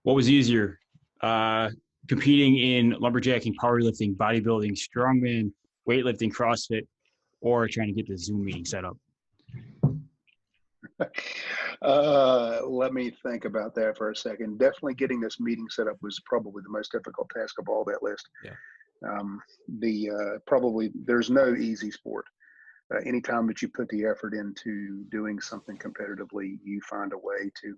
What was easier, competing in lumberjacking, powerlifting, bodybuilding, strongman, weightlifting, CrossFit, or trying to get the Zoom meeting set up? Let me think about that for a second. Definitely getting this meeting set up was probably the most difficult task of all that list. Yeah. Probably there's no easy sport. Anytime that you put the effort into doing something competitively, you find a way to,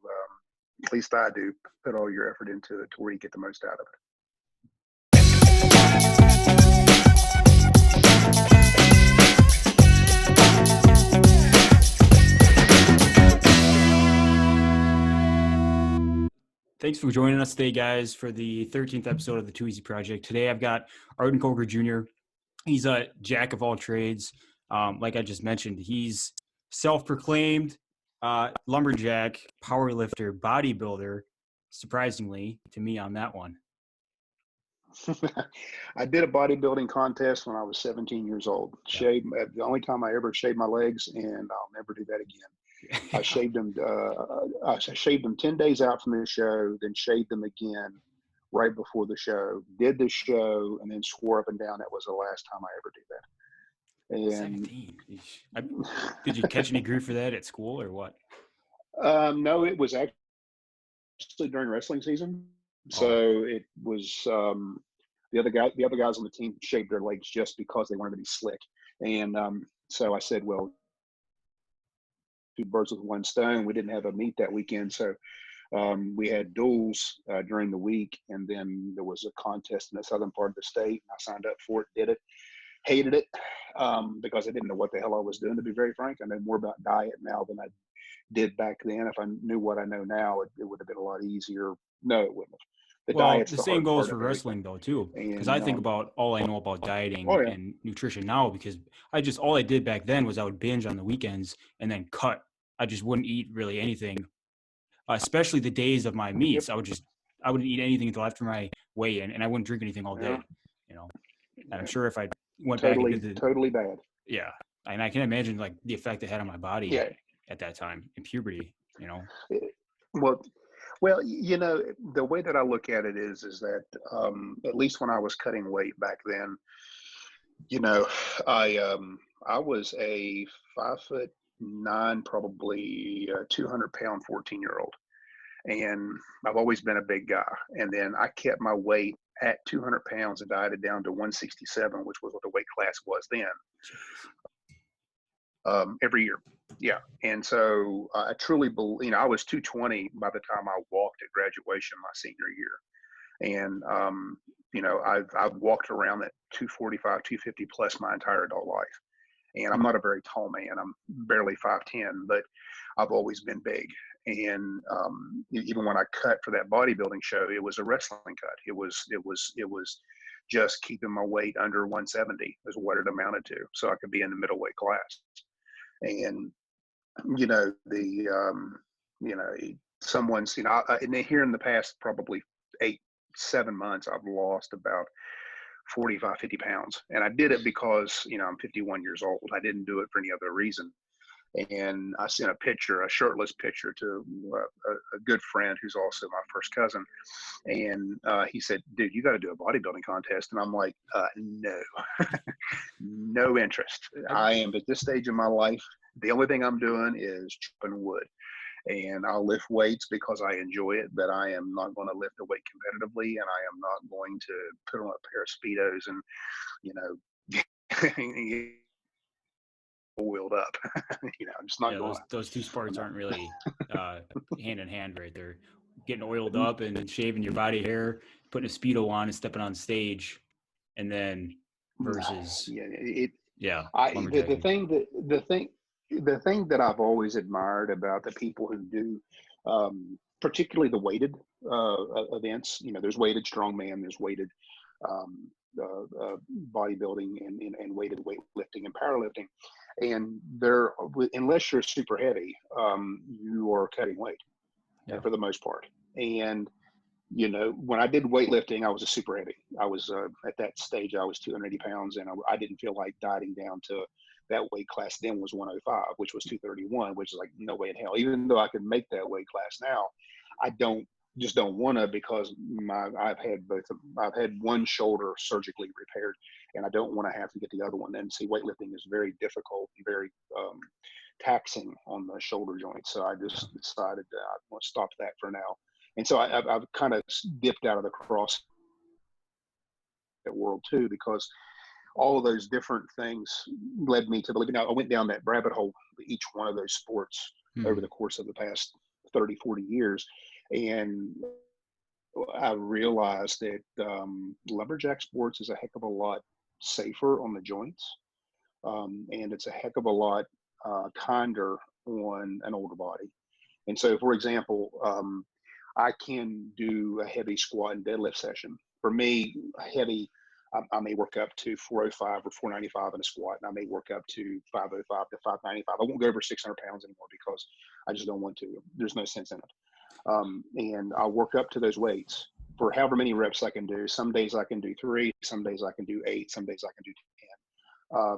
at least I do, put all your effort into it to where you get the most out of it. Thanks for joining us today, guys, for the 13th episode of the Too Easy Project. Today, I've got Arden Cogar Jr. He's a jack of all trades. Like I just mentioned, he's self-proclaimed lumberjack, powerlifter, bodybuilder, surprisingly to me on that one. I did a bodybuilding contest when I was 17 years old. Yeah. The only time I ever shaved my legs, and I'll never do that again. I shaved them. I shaved them 10 days out from the show, then shaved them again right before the show. Did the show, and then swore up and down that was the last time I ever did that. And 17. Did you catch any grief for that at school or what? no, it was actually during wrestling season. So it was the other guys on the team shaved their legs just because they wanted to be slick. And so I said, well, two birds with one stone. We didn't have a meet that weekend, so we had duels during the week, and then there was a contest in the southern part of the state, and I signed up for it, did it, hated it because I didn't know what the hell I was doing, to be very frank. I know more about diet now than I did back then. If I knew what I know now, it would have been a lot easier. No, it wouldn't have. The same goes for wrestling though too, because I think about all I know about dieting and nutrition now, because all I did back then was I would binge on the weekends and then cut. I just wouldn't eat really anything, especially the days of my meets. I wouldn't eat anything until after my weigh-in, and I wouldn't drink anything all day. And I'm sure if I went back and did totally bad. Yeah, and I can imagine like the effect it had on my body at that time in puberty. Well, the way that I look at it is that at least when I was cutting weight back then, I was a 5'9", probably 200-pound 14-year-old, and I've always been a big guy. And then I kept my weight at 200 pounds and dieted down to 167, which was what the weight class was then. Every year. Yeah. And so I truly believe, I was 220 by the time I walked at graduation my senior year. And, I've walked around at 245, 250 plus my entire adult life. And I'm not a very tall man. I'm barely 5'10", but I've always been big. And even when I cut for that bodybuilding show, it was a wrestling cut. It was just keeping my weight under 170 is what it amounted to, so I could be in the middleweight class. And someone's and here in the past probably 8-7 months, I've lost about 45, 50 pounds, and I did it because I'm 51 years old. I didn't do it for any other reason. And I sent a shirtless picture to a good friend who's also my first cousin. And he said, dude, you got to do a bodybuilding contest. And I'm like, no, no interest. I am at this stage in my life, the only thing I'm doing is chopping wood. And I'll lift weights because I enjoy it, but I am not going to lift the weight competitively. And I am not going to put on a pair of Speedos and, oiled up. I'm just not going. Those two sports aren't really hand in hand, right? They're getting oiled up and shaving your body hair, putting a Speedo on and stepping on stage, and then versus the thing that I've always admired about the people who do particularly the weighted events, there's weighted strongman, there's weighted bodybuilding and weighted weightlifting and powerlifting. And unless you're super heavy, you are cutting weight for the most part. And, when I did weightlifting, I was a super heavy. I was at that stage, I was 280 pounds, and I didn't feel like dieting down to that weight class then was 105, which was 231, which is like no way in hell. Even though I could make that weight class now, I don't just don't want to, because I've had one shoulder surgically repaired, and I don't want to have to get the other one. And see, weightlifting is very difficult and very taxing on the shoulder joint. So I just decided I want to stop that for now. And so I've kind of dipped out of the CrossFit world too, because all of those different things led me to believe. Now, I went down that rabbit hole, each one of those sports over the course of the past 30, 40 years. And I realized that lumberjack sports is a heck of a lot safer on the joints. And it's a heck of a lot kinder on an older body. And so, for example, I can do a heavy squat and deadlift session. For me, heavy, I may work up to 405 or 495 in a squat, and I may work up to 505 to 595. I won't go over 600 pounds anymore because I just don't want to. There's no sense in it. And I'll work up to those weights for however many reps I can do. Some days I can do 3, some days I can do 8, some days I can do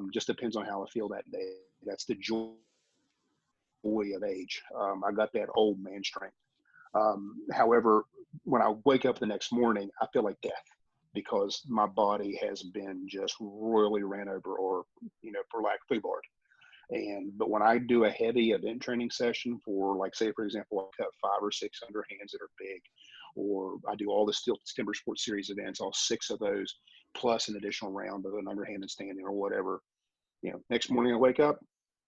10. Just depends on how I feel that day. That's the joy of age. I got that old man strength. However, when I wake up the next morning, I feel like death, because my body has been just royally ran over, or, for lack of foobar. But when I do a heavy event training session for, like, say, for example, I cut 5 or 6 underhands that are big, or I do all the Steel Timber Sports Series events, all 6 of those, plus an additional round of an underhand and standing or whatever, next morning I wake up,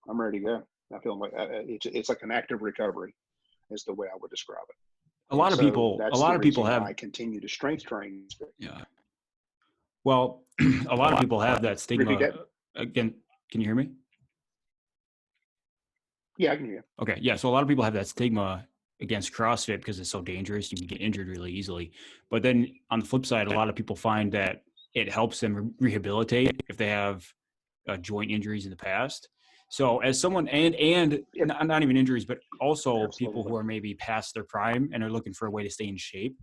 I'm ready to go. I feel like it's like an active recovery is the way I would describe it. A lot of people have, I continue to strength train. Yeah. Well, a lot of people have that stigma. Again, can you hear me? Yeah, I can hear you. Okay. Yeah. So a lot of people have that stigma against CrossFit because it's so dangerous. You can get injured really easily. But then on the flip side, a lot of people find that it helps them rehabilitate if they have joint injuries in the past. So as someone, and not even injuries, but also people who are maybe past their prime and are looking for a way to stay in shape,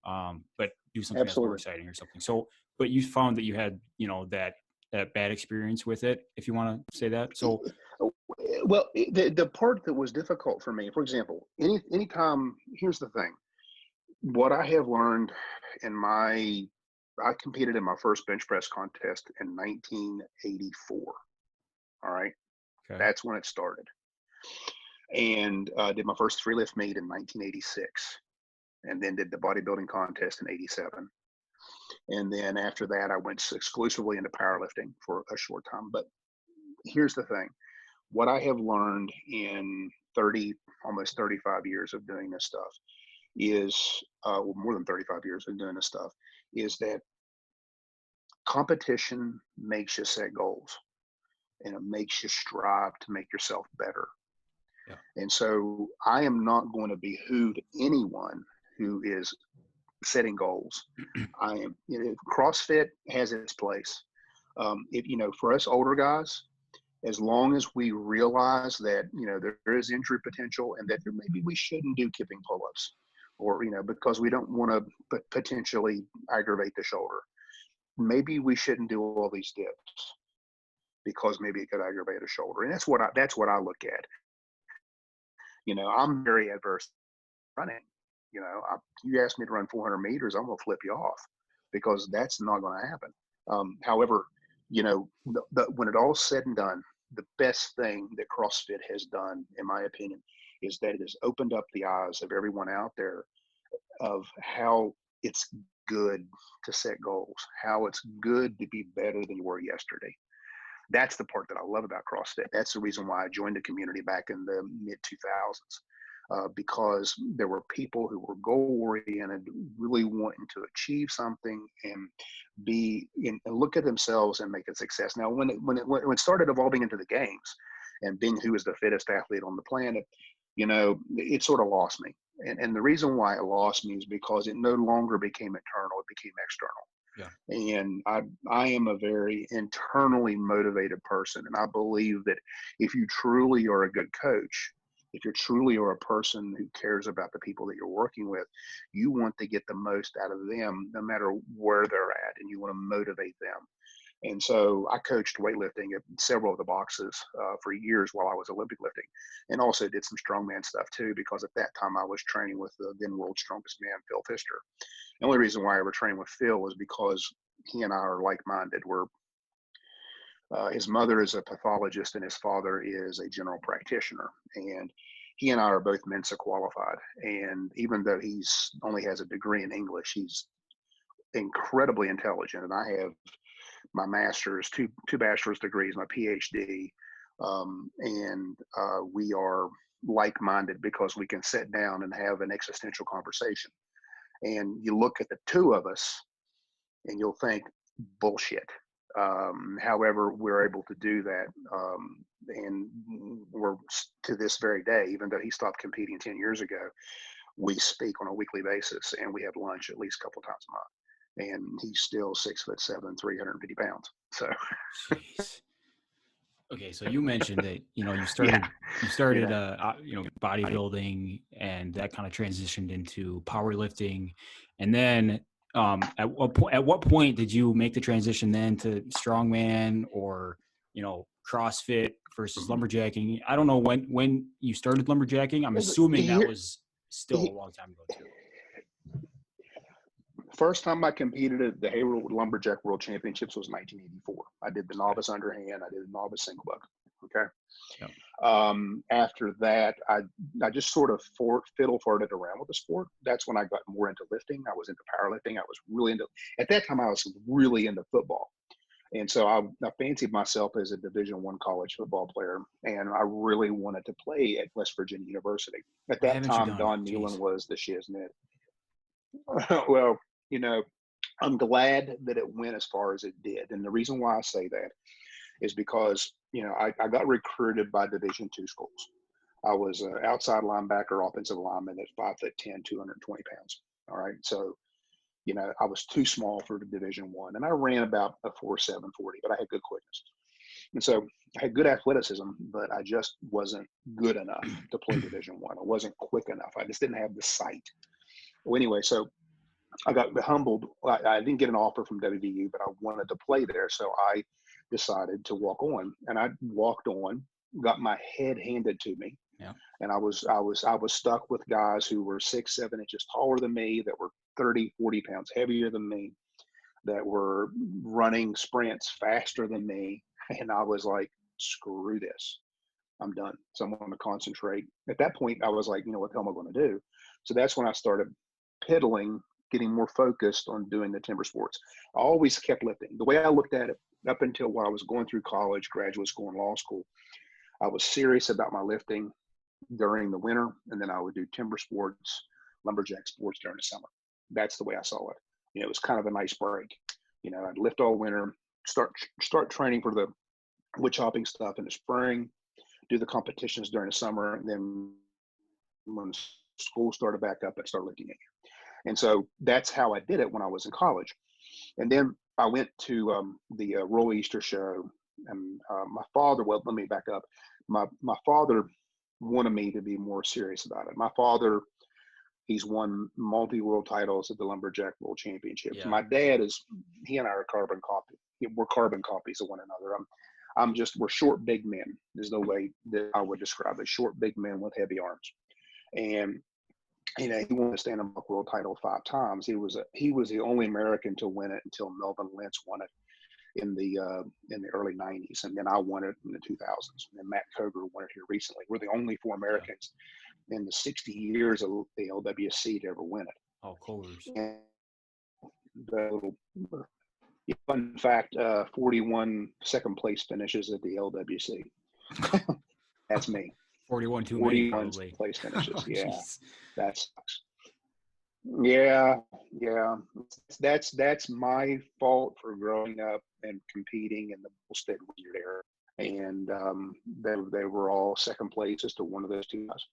but do something that's more exciting or something. So, but you found that you had, that bad experience with it, if you want to say that. So, well, the part that was difficult for me, for example, anytime, here's the thing, what I have learned I competed in my first bench press contest in 1984. All right. Okay. That's when it started. And did my first free lift meet in 1986, and then did the bodybuilding contest in 87. And then after that, I went exclusively into powerlifting for a short time. But here's the thing. What I have learned in almost 35 years of doing this stuff is, more than 35 years of doing this stuff, is that competition makes you set goals, and it makes you strive to make yourself better. Yeah. And so I am not going to behoove anyone who is setting goals. CrossFit has its place. For us older guys, as long as we realize that, there is injury potential, and that maybe we shouldn't do kipping pull-ups, or, because we don't want to potentially aggravate the shoulder. Maybe we shouldn't do all these dips because maybe it could aggravate a shoulder. And that's what I look at. I'm very adverse to running. You ask me to run 400 meters, I'm going to flip you off, because that's not going to happen. However, when it all's said and done, the best thing that CrossFit has done, in my opinion, is that it has opened up the eyes of everyone out there of how it's good to set goals, how it's good to be better than you were yesterday. That's the part that I love about CrossFit. That's the reason why I joined the community back in the mid 2000s, because there were people who were goal oriented, really wanting to achieve something and and look at themselves and make a success. Now, when it started evolving into the games and being who is the fittest athlete on the planet, it sort of lost me. And the reason why it lost me is because it no longer became internal, it became external. Yeah. And I am a very internally motivated person. And I believe that if you truly are a good coach, if you truly are a person who cares about the people that you're working with, you want to get the most out of them no matter where they're at, and you want to motivate them. And so I coached weightlifting at several of the boxes for years while I was Olympic lifting, and also did some strongman stuff too, because at that time I was training with the then world's strongest man, Phil Pfister. The only reason why I ever trained with Phil was because he and I are like-minded. His mother is a pathologist and his father is a general practitioner. And he and I are both Mensa qualified. And even though he's only has a degree in English, he's incredibly intelligent. And I have my master's, two bachelor's degrees, my PhD. We are like-minded because we can sit down and have an existential conversation. And you look at the two of us and you'll think bullshit. However, we're able to do that. And we're to this very day, even though he stopped competing 10 years ago, we speak on a weekly basis and we have lunch at least a couple of times a month. And he's still 6'7", 350 pounds. So. Jeez. Okay, so you mentioned that you started bodybuilding, and that kind of transitioned into powerlifting, and then at what point did you make the transition then to strongman or CrossFit versus lumberjacking? I don't know when you started lumberjacking. I'm assuming that was still a long time ago too. First time I competed at the Hayward Lumberjack World Championships was 1984. I did the novice underhand. I did the novice single buck. Okay. Yep. After that, I just sort of fiddle-farted around with the sport. That's when I got more into lifting. I was into powerlifting. At that time, I was really into football. And so I fancied myself as a Division I college football player, and I really wanted to play at West Virginia University. At that time, Don Nehlen was the shiznit. Well, I'm glad that it went as far as it did. And the reason why I say that is because, I got recruited by Division II schools. I was an outside linebacker, offensive lineman at 5'10", 220 pounds. All right. So, I was too small for the Division I, and I ran about a 4.7 40, but I had good quickness. And so I had good athleticism, but I just wasn't good enough to play Division I. I wasn't quick enough. I just didn't have the sight. Well, anyway, so I got humbled. I didn't get an offer from WVU, but I wanted to play there. So I decided to walk on, and I walked on, got my head handed to me. Yeah. And I was stuck with guys who were 6, 7 inches taller than me, that were 30, 40 pounds heavier than me, that were running sprints faster than me. And I was like, screw this. I'm done. So I'm going to concentrate. At that point, I was like, what the hell am I going to do? So that's when I started pedaling, getting more focused on doing the timber sports. I always kept lifting. The way I looked at it up until while I was going through college, graduate school, and law school, I was serious about my lifting during the winter, and then I would do timber sports, lumberjack sports during the summer. That's the way I saw it. It was kind of a nice break. I'd lift all winter, start training for the wood chopping stuff in the spring, do the competitions during the summer, and then when school started back up, I'd start lifting again. And so that's how I did it when I was in college. And then I went to the Royal Easter Show, and my father, well, let me back up. My father wanted me to be more serious about it. My father, he's won multi-world titles at the Lumberjack World Championships. Yeah. My dad he and I are carbon copies. We're carbon copies of one another. We're short, big men. There's no way that I would describe it. Short, big men with heavy arms. And he won the stand-up world title 5 times. He was the only American to win it until Melvin Lentz won it in the early 90s, and then I won it in the 2000s. And then Matt Cogar won it here recently. We're the only 4 Americans in the 60 years of the LWC to ever win it. Oh, Cogar's. And the little fun fact: 41 second place finishes at the LWC. That's me. 41 too many, probably. Place finishes. Oh, yeah, geez. that sucks. Yeah. That's my fault for growing up and competing in the Bullstead Wizard era. And they were all second place as to one of those 2 guys.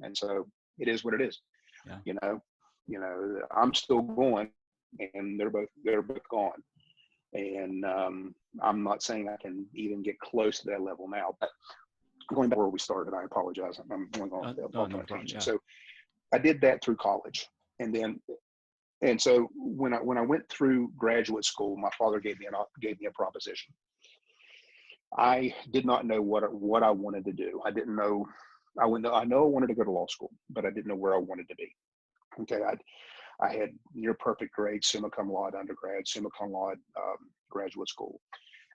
And so it is what it is. Yeah. I'm still going, and they're both gone. And I'm not saying I can even get close to that level now, but going back where we started, I apologize. I'm going on a tangent. So I did that through college. And then And so when I went through graduate school, my father gave me a proposition. I did not know what I wanted to do. I didn't know. I know I wanted to go to law school, but I didn't know where I wanted to be. Okay, I had near perfect grades, summa cum laude undergrad, summa cum laude graduate school,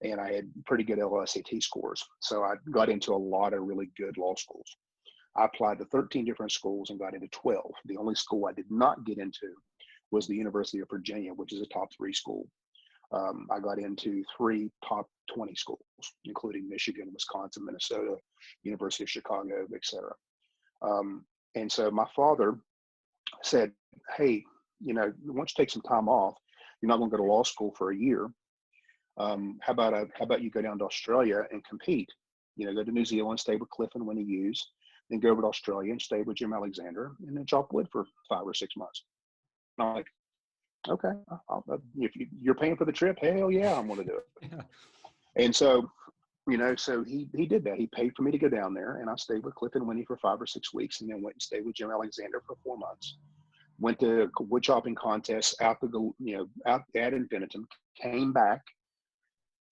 and I had pretty good LSAT scores. So I got into a lot of really good law schools. I applied to 13 different schools and got into 12. The only school I did not get into was the University of Virginia, which is a top 3 school. I got into 3 top 20 schools, including Michigan, Wisconsin, Minnesota, University of Chicago, etc. And so my father said, hey, why don't you take some time off? You're not going to go to law school for a year. How about you go down to Australia and compete? Go to New Zealand, stay with Cliff and Winnie Hughes, then go over to Australia and stay with Jim Alexander, and then chop wood for 5 or 6 months. And I'm like, okay, if you're paying for the trip, hell yeah, I'm going to do it. Yeah. And so, so he did that. He paid for me to go down there, and I stayed with Cliff and Winnie for 5 or 6 weeks, and then went and stayed with Jim Alexander for 4 months. Went to wood chopping contests out at infinitum, came back,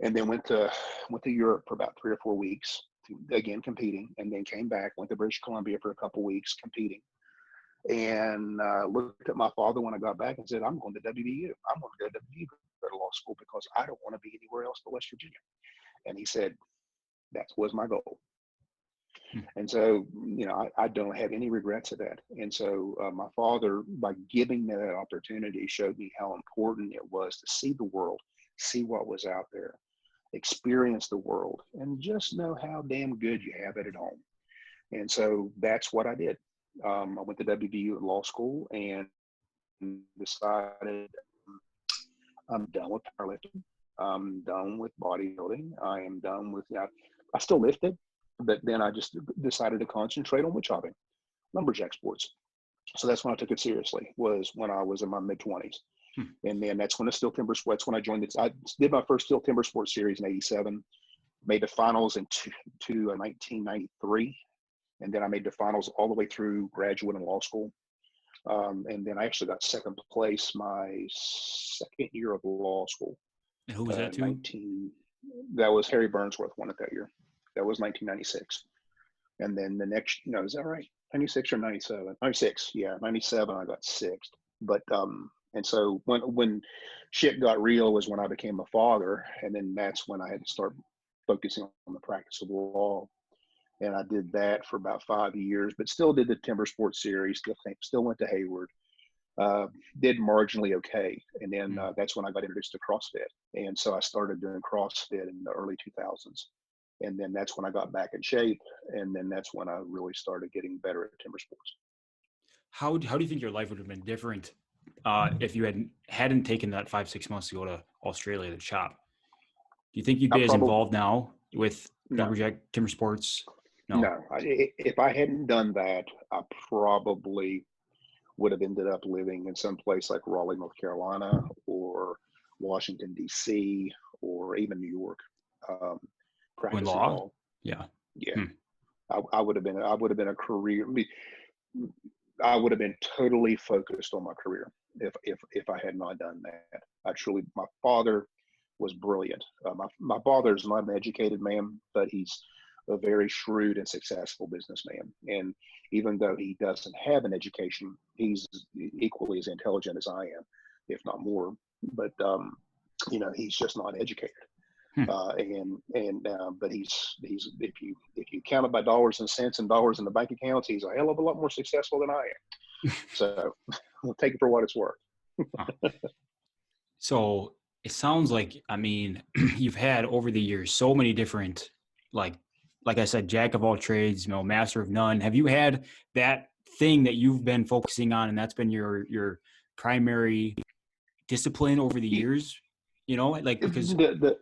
and then went to Europe for about 3 or 4 weeks, again competing, and then came back, went to British Columbia for a couple weeks competing, and looked at my father when I got back and said, I'm going to WVU. I'm going to go to WVU, go to law school, because I don't want to be anywhere else but West Virginia. And he said, that was my goal. And so, I don't have any regrets of that. And so my father, by giving me that opportunity, showed me how important it was to see the world, see what was out there, experience the world, and just know how damn good you have it at home. And so that's what I did. I went to WVU at law school and decided I'm done with powerlifting. I'm done with bodybuilding. I am done with, I still lifted, but then I just decided to concentrate on wood chopping, lumberjack sports. So that's when I took it seriously, was when I was in my mid-20s. And then that's when the Steel Timber Sports, when I joined it. I did my first Steel Timber Sports series in 87, made the finals in 1993. And then I made the finals all the way through graduate and law school. And then I actually got second place my second year of law school. And who was that too? That was Harry Burnsworth won it that year. That was 1996. And then the next, is that right? 96 or 97? 96, yeah, 97, I got sixth. But, and so when shit got real was when I became a father. And then that's when I had to start focusing on the practice of law. And I did that for about 5 years, but still did the Timber Sports Series, still went to Hayward, did marginally okay. And then that's when I got introduced to CrossFit. And so I started doing CrossFit in the early 2000s. And then that's when I got back in shape. And then that's when I really started getting better at timber sports. How do you think your life would have been different if you hadn't taken that 5-6 months to go to Australia to chop? Do you think you'd be as involved now with lumberjack timber sports? No. If I hadn't done that, I probably would have ended up living in some place like Raleigh, North Carolina, or Washington, D.C., or even New York. Practicing law. Yeah. I would have been a career. I would have been totally focused on my career if I had not done that. My father was brilliant. My father is not an educated man, but he's a very shrewd and successful businessman. And even though he doesn't have an education, he's equally as intelligent as I am, if not more. But he's just not educated. But he's if you count it by dollars and cents and dollars in the bank accounts, he's a hell of a lot more successful than I am. So we'll take it for what it's worth. So it sounds like, you've had over the years so many different, like I said, jack of all trades, master of none. Have you had that thing that you've been focusing on, and that's been your primary discipline over the years? Because the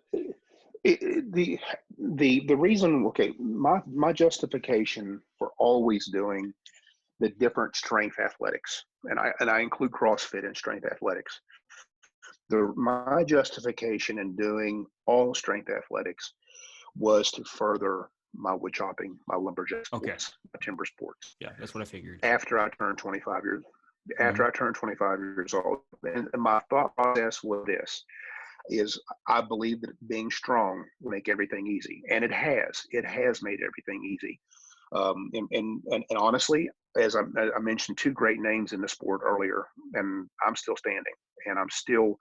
reason, okay, my justification for always doing the different strength athletics, and I include CrossFit in strength athletics. My justification in doing all strength athletics was to further my wood chopping, my lumberjack sports, my timber sports. Yeah, that's what I figured. After I turned 25 years, after I turned 25 years old. And my thought process was this, is I believe that being strong will make everything easy. And it has made everything easy. And honestly, as I mentioned, two great names in the sport earlier, and I'm still standing, and I'm still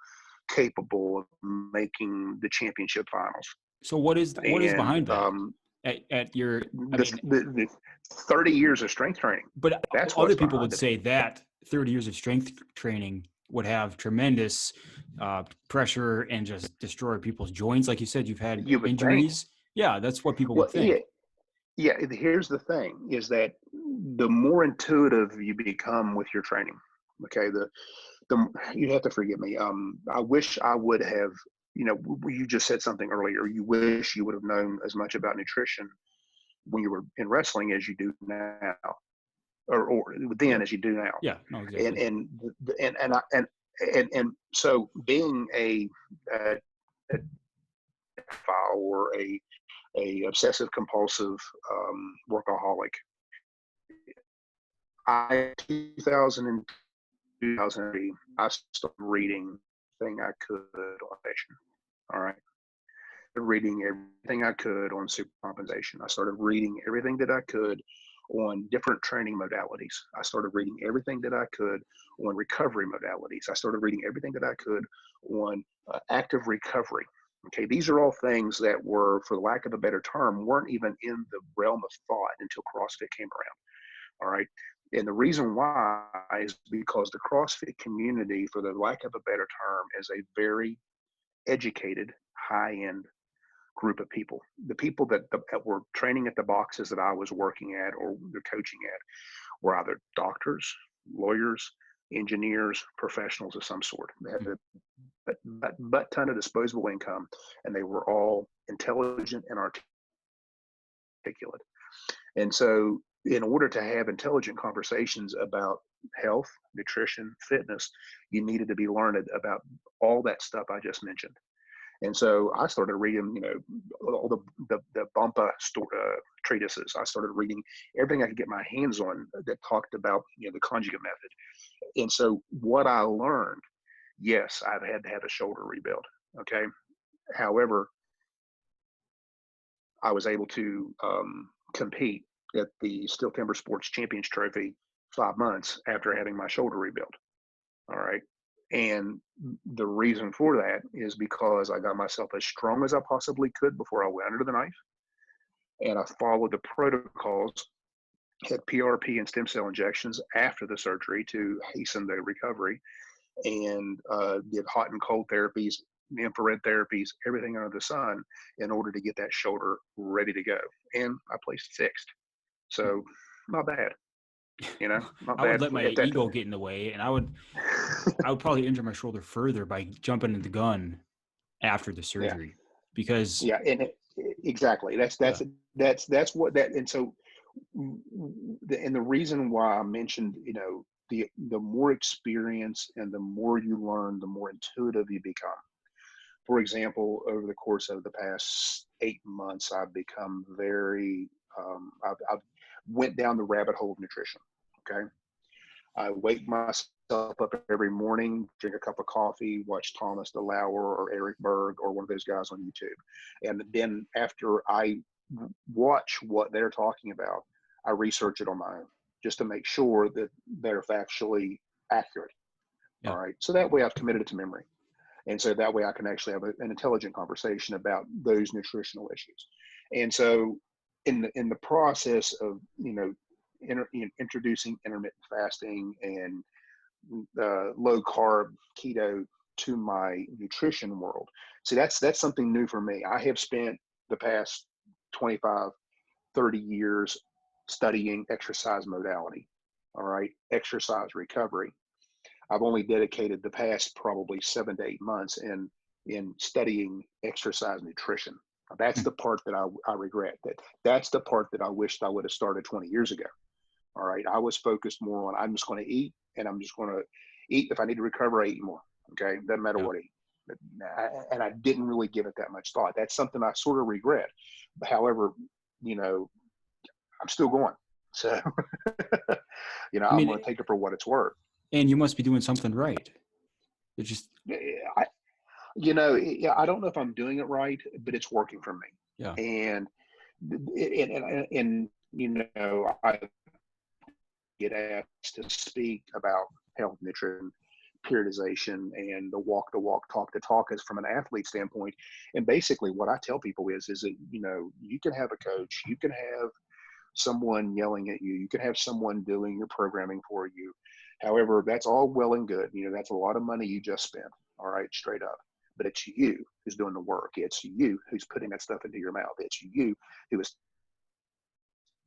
capable of making the championship finals. So what is behind that? At your, the 30 years of strength training. But that's other people would say that 30 years of strength training would have tremendous pressure and just destroy people's joints. Like you said, you've had injuries. Yeah, that's what people would think. Yeah, here's the thing, is that the more intuitive you become with your training, okay, you have to forgive me. I wish I would have, you just said something earlier. You wish you would have known as much about nutrition when you were in wrestling as you do now, or then as you do now. Yeah, no, exactly. And so being a or a obsessive compulsive workaholic, 2003, I started reading everything I could on nutrition. All right. Reading everything I could on super compensation. I started reading everything that I could on different training modalities. I started reading everything that I could on recovery modalities. I started reading everything that I could on active recovery. Okay, these are all things that were, for lack of a better term, weren't even in the realm of thought until CrossFit came around. All right. And the reason why is because the CrossFit community, for the lack of a better term, is a very educated, high-end group of people. The people that were training at the boxes that I was working at or coaching at were either doctors, lawyers, engineers, professionals of some sort. They had a butt ton of disposable income, and they were all intelligent and articulate. And so in order to have intelligent conversations about health, nutrition, fitness, you needed to be learned about all that stuff I just mentioned. And so I started reading, all the Bumpa treatises. I started reading everything I could get my hands on that talked about, the conjugate method. And so what I learned, yes, I've had to have a shoulder rebuild. Okay. However, I was able to compete at the Steel Timber Sports Champions Trophy 5 months after having my shoulder rebuild. All right. And the reason for that is because I got myself as strong as I possibly could before I went under the knife. And I followed the protocols, had PRP and stem cell injections after the surgery to hasten the recovery, and did hot and cold therapies, infrared therapies, everything under the sun in order to get that shoulder ready to go. And I placed fixed. So not bad. Not I would let my ego get in the way, and I would probably injure my shoulder further by jumping in the gun after the surgery. Because exactly, that's what that. And so the reason why I mentioned, the more experience and the more you learn, the more intuitive you become. For example, over the course of the past 8 months, I've become very I've went down the rabbit hole of nutrition. Okay. I wake myself up every morning, drink a cup of coffee, watch Thomas DeLauer or Eric Berg or one of those guys on YouTube. And then after I watch what they're talking about, I research it on my own just to make sure that they're factually accurate. Yeah. All right. So that way I've committed it to memory. And so that way I can actually have an intelligent conversation about those nutritional issues. And so in the process of, introducing intermittent fasting and low carb keto to my nutrition world. See, that's something new for me. I have spent the past 25, 30 years studying exercise modality. All right. Exercise recovery. I've only dedicated the past probably 7 to 8 months in studying exercise nutrition. That's the part that I regret. That's the part that I wished I would have started 20 years ago. All right. I was focused more on, I'm just going to eat, and I'm just going to eat. If I need to recover, I eat more. Okay. Doesn't matter what I eat. And I didn't really give it that much thought. That's something I sort of regret. However, I'm still going. So, I'm going to take it for what it's worth. And you must be doing something right. It just, I, I don't know if I'm doing it right, but it's working for me. yeah. And I get asked to speak about health, nutrition, periodization, and the walk the walk, talk the talk is from an athlete standpoint. And basically what I tell people is that, you can have a coach, you can have someone yelling at you, you can have someone doing your programming for you. However, that's all well and good. That's a lot of money you just spent. All right, straight up. But it's you who's doing the work. It's you who's putting that stuff into your mouth. It's you who is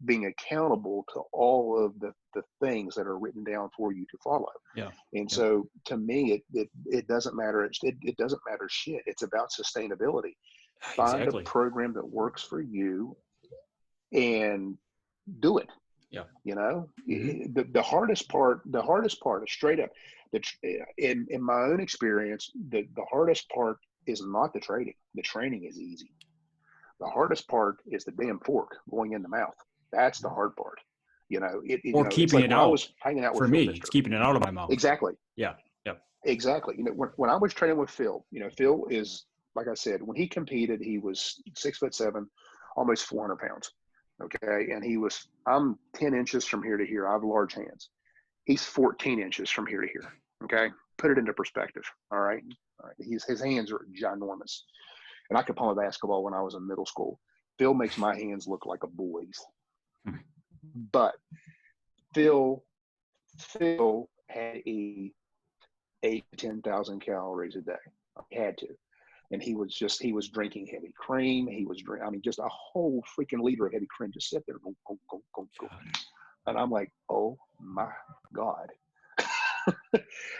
being accountable to all of the things that are written down for you to follow. Yeah. And so to me, it doesn't matter. It doesn't matter shit. It's about sustainability. Find a program that works for you and do it. Yeah. The hardest part is straight up, in my own experience, the hardest part is not the training. The training is easy. The hardest part is the damn fork going in the mouth. That's the hard part. Or keeping it out. I was hanging out with for Phil me, Fister. it's keeping it out of my mouth. Exactly. Yeah. Yeah. Exactly. When I was training with Phil, Phil is, like I said, when he competed, he was 6'7", almost 400 pounds. Okay. And I'm 10 inches from here to here. I have large hands. He's 14 inches from here to here. Okay. Put it into perspective. All right. His hands are ginormous. And I could play basketball when I was in middle school. Phil makes my hands look like a boy's. But Phil had to eat 8,000 to 10,000 calories a day. He had to. And he was drinking heavy cream. He was just a whole freaking liter of heavy cream just sit there. Go. And I'm like, oh my God.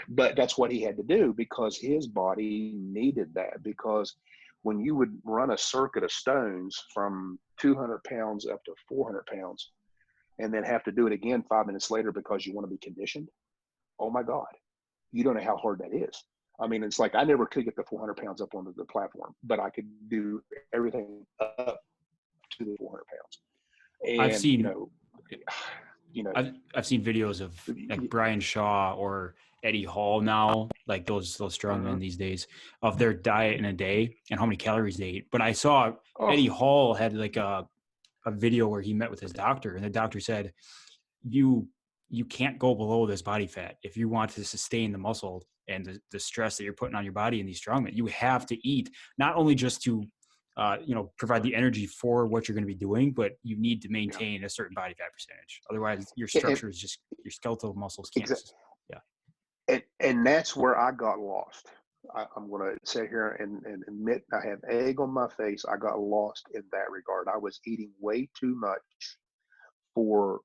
But that's what he had to do because his body needed that. Because when you would run a circuit of stones from 200 pounds up to 400 pounds and then have to do it again 5 minutes later because you want to be conditioned, oh my God, you don't know how hard that is. I mean, it's like I never could get the 400 pounds up onto the platform, but I could do everything up to the 400 pounds. And, I've seen, I've seen videos of like Brian Shaw or Eddie Hall now, like those strongmen these days, of their diet in a day and how many calories they eat. But I saw Eddie Hall had like a video where he met with his doctor, and the doctor said, you can't go below this body fat if you want to sustain the muscle and the stress that you're putting on your body in these strongmen. You have to eat, not only just to provide the energy for what you're going to be doing, but you need to maintain a certain body fat percentage. Otherwise your structure is just, your skeletal muscles can't. Exactly. And that's where I got lost. I'm going to sit here and admit I have egg on my face. I got lost in that regard. I was eating way too much for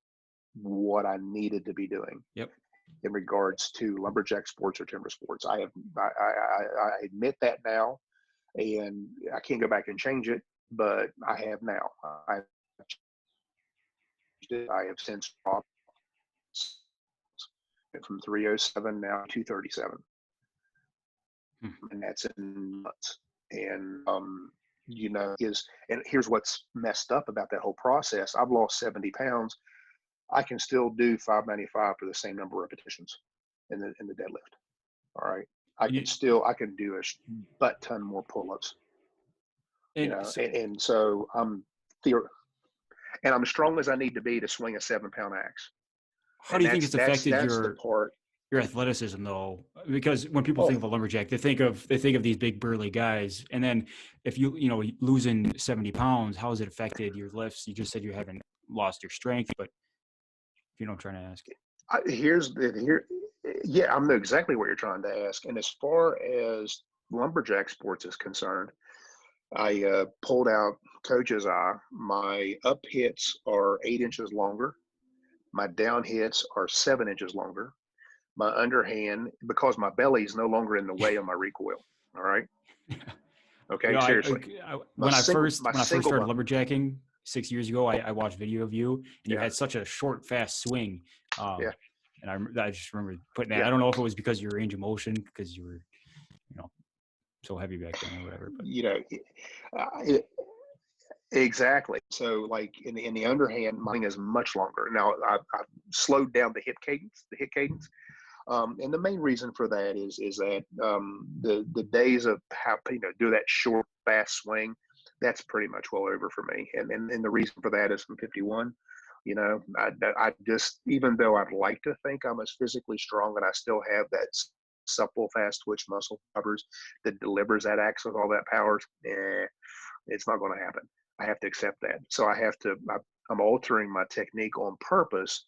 what I needed to be doing. Yep. In regards to lumberjack sports or timber sports. I admit that now, and I can't go back and change it, but I have now. I have since dropped from 307 now 237. And that's in months. And and here's what's messed up about that whole process. I've lost 70 pounds. I can still do 595 for the same number of repetitions in the deadlift. All right. I can do a butt ton more pull-ups. And so I'm as strong as I need to be to swing a 7-pound axe. How do you think it's affected your athleticism though? Because when people think of a lumberjack, they think of these big burly guys. And then if you losing 70 pounds, how has it affected your lifts? You just said you haven't lost your strength, but if you know what I'm trying to ask. I know exactly what you're trying to ask. And as far as lumberjack sports is concerned, I pulled out coach's eye. My up hits are 8 inches longer. My down hits are 7 inches longer. My underhand, because my belly is no longer in the way of my recoil. All right. Okay. Seriously. When I first started lumberjacking 6 years ago, I watched video of you, and you had such a short, fast swing. And I just remember putting that. I don't know if it was because of your range of motion, because you were, so heavy back then or whatever. But. Exactly. So like in the underhand, mine is much longer. Now I've slowed down the hit cadence. And the main reason for that is that the days of how, do that short, fast swing, that's pretty much well over for me. And the reason for that is I'm 51. I just, even though I'd like to think I'm as physically strong and I still have that supple, fast twitch muscle fibers that delivers that axe with all that power, it's not going to happen. I have to accept that. So I'm altering my technique on purpose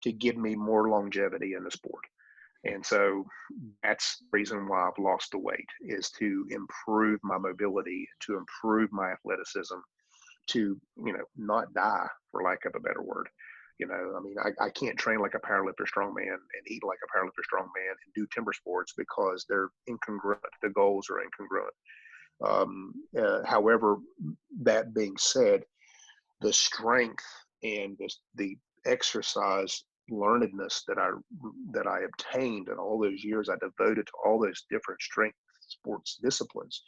to give me more longevity in the sport. And so that's the reason why I've lost the weight, is to improve my mobility, to improve my athleticism, to, not die, for lack of a better word. I can't train like a powerlifter strongman and eat like a powerlifter strongman and do timber sports because they're incongruent. The goals are incongruent. However, that being said, the strength and the exercise learnedness that I obtained in all those years I devoted to all those different strength sports disciplines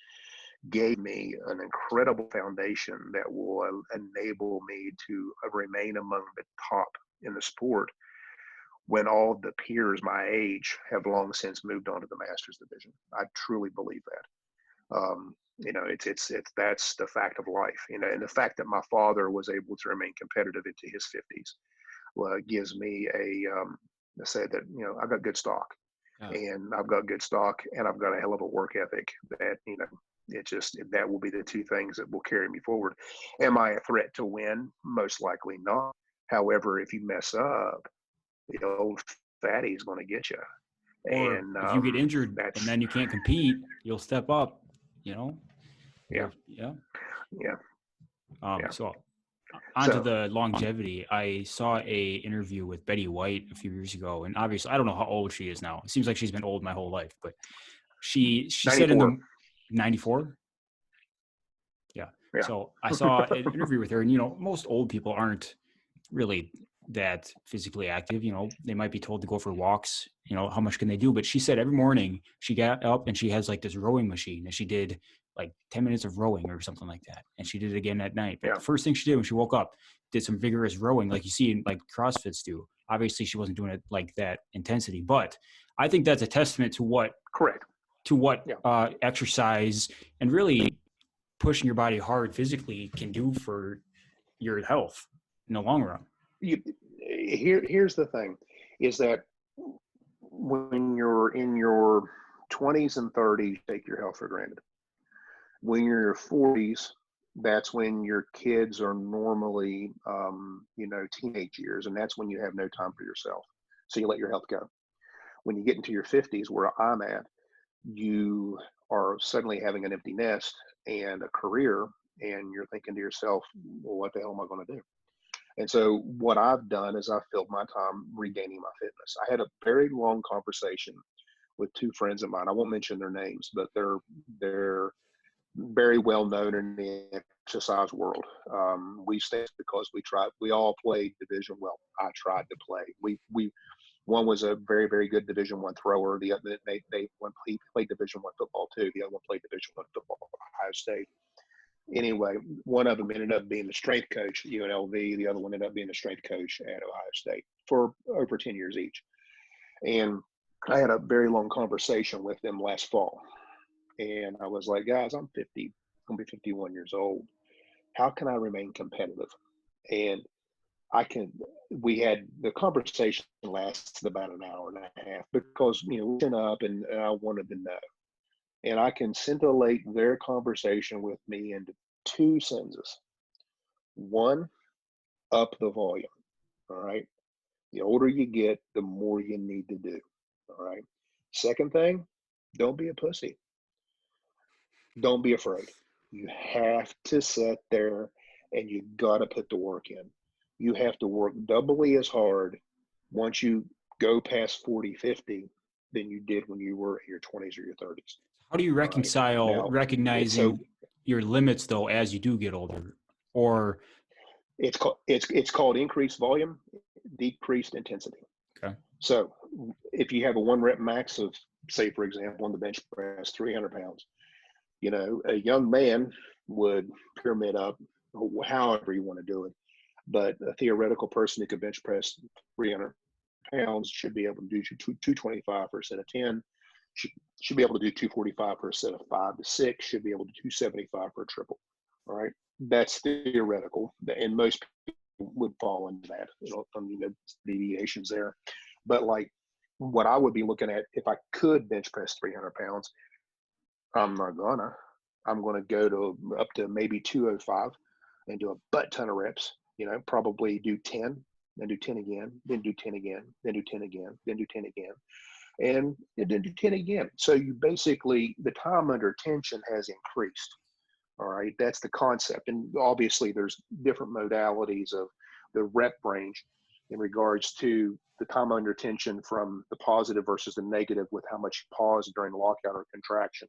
gave me an incredible foundation that will enable me to remain among the top in the sport when all the peers my age have long since moved on to the masters division. I truly believe that. It's that's the fact of life, and the fact that my father was able to remain competitive into his 50s gives me to say that, I've got good stock. Yeah. And I've got good stock and I've got a hell of a work ethic that, that will be the two things that will carry me forward. Am I a threat to win? Most likely not. However, if you mess up, the old fatty is going to get you. Or and if you get injured and then you can't compete, you'll step up, Yeah. Yeah. Yeah. So onto the longevity, I saw a interview with Betty White a few years ago, and obviously I don't know how old she is now. It seems like she's been old my whole life, but she said in the 94. Yeah. So I saw an interview with her, and most old people aren't really that physically active. They might be told to go for walks. How much can they do? But she said every morning she got up and she has like this rowing machine, and she did like 10 minutes of rowing or something like that. And she did it again at night. But the first thing she did when she woke up, did some vigorous rowing like you see in like CrossFits do. Obviously she wasn't doing it like that intensity, but I think that's a testament to what exercise and really pushing your body hard physically can do for your health in the long run. Here's the thing, is that when you're in your 20s and 30s, take your health for granted. When you're in your 40s, that's when your kids are normally, teenage years, and that's when you have no time for yourself. So you let your health go. When you get into your 50s, where I'm at, you are suddenly having an empty nest and a career, and you're thinking to yourself, well, what the hell am I going to do? And so what I've done is I've filled my time regaining my fitness. I had a very long conversation with two friends of mine. I won't mention their names, but they're very well known in the exercise world. We stayed because we all played Division. Well, I tried to play. One was a very, very good Division I thrower. The other, he played Division I football too. The other one played Division I football at Ohio State. Anyway, one of them ended up being the strength coach at UNLV. The other one ended up being the strength coach at Ohio State for over 10 years each. And I had a very long conversation with them last fall. And I was like, guys, I'm going to be 51 years old. How can I remain competitive? And we had the conversation lasted about an hour and a half because, we went up and I wanted to know. And I can scintillate their conversation with me into two sentences. One, up the volume. All right. The older you get, the more you need to do. All right. Second thing, don't be a pussy. Don't be afraid. You have to sit there and you got to put the work in. You have to work doubly as hard once you go past 40, 50 than you did when you were in your 20s or your 30s. How do you reconcile recognizing your limits though as you do get older? Or it's called increased volume, decreased intensity. Okay. So if you have a 1 rep max of, say for example, on the bench press 300 pounds, a young man would pyramid up however you want to do it. But a theoretical person who could bench press 300 pounds should be able to do 225 for a set of 10. Should be able to do 245 for a set of 5 to 6. Should be able to do 275 for a triple. All right, that's theoretical, and most people would fall into that. Deviations there, but like what I would be looking at if I could bench press 300 pounds, I'm not gonna. I'm gonna go to up to maybe 205 and do a butt ton of reps. Probably do 10, then do 10 again, then do 10 again, then do 10 again, then do 10 again, and then do 10 again. So you basically, the time under tension has increased. All right, that's the concept. And obviously there's different modalities of the rep range in regards to the time under tension from the positive versus the negative with how much you pause during lockout or contraction.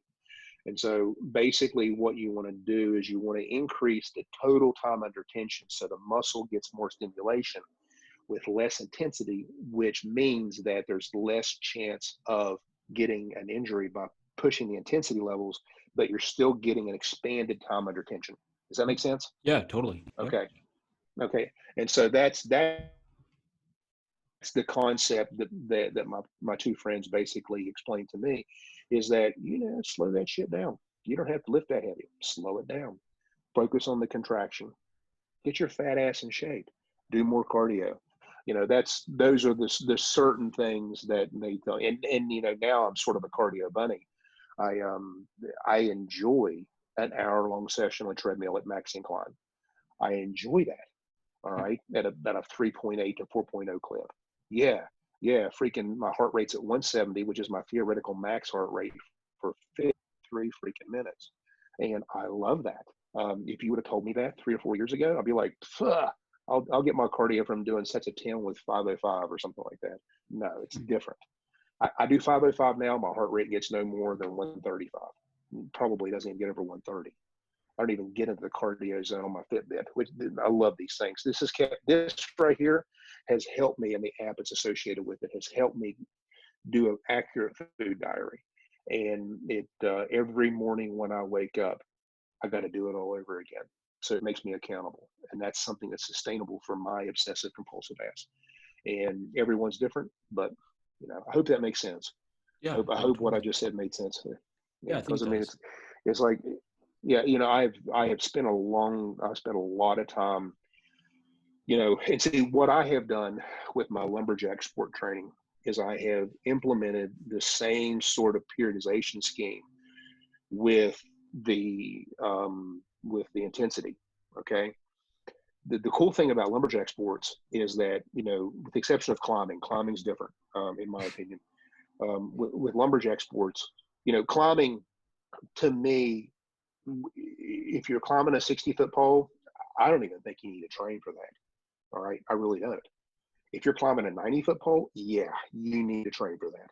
And so basically what you want to do is you want to increase the total time under tension so the muscle gets more stimulation with less intensity, which means that there's less chance of getting an injury by pushing the intensity levels, but you're still getting an expanded time under tension. Does that make sense? Yeah, totally. Okay. Yep. Okay. And so that's the concept that my two friends basically explained to me, is that, slow that shit down. You don't have to lift that heavy. Slow it down. Focus on the contraction. Get your fat ass in shape. Do more cardio. Those are the certain things that they tell. And now I'm sort of a cardio bunny. I enjoy an hour-long session on treadmill at max incline. I enjoy that. All right, at a 3.8 to 4.0 clip. Yeah, freaking my heart rate's at 170, which is my theoretical max heart rate for 53 freaking minutes. And I love that. If you would have told me that 3 or 4 years ago, I'd be like, I'll get my cardio from doing sets of 10 with 505 or something like that. No, it's different. I do 505 now. My heart rate gets no more than 135. Probably doesn't even get over 130. I don't even get into the cardio zone on my Fitbit, which I love these things. This right here has helped me, and the app it's associated with it has helped me do an accurate food diary. And it every morning when I wake up, I got to do it all over again. So it makes me accountable, and that's something that's sustainable for my obsessive compulsive ass. And everyone's different, but I hope that makes sense. Yeah, I hope what I just said made sense. Yeah, because I mean it's like, I have spent a lot of time, and see what I have done with my lumberjack sport training is I have implemented the same sort of periodization scheme with the intensity. Okay. The cool thing about lumberjack sports is that, with the exception of climbing's different, in my opinion. With lumberjack sports, climbing, to me, if you're climbing a 60-foot pole, I don't even think you need to train for that. All right. I really don't. If you're climbing a 90-foot pole, yeah, you need to train for that.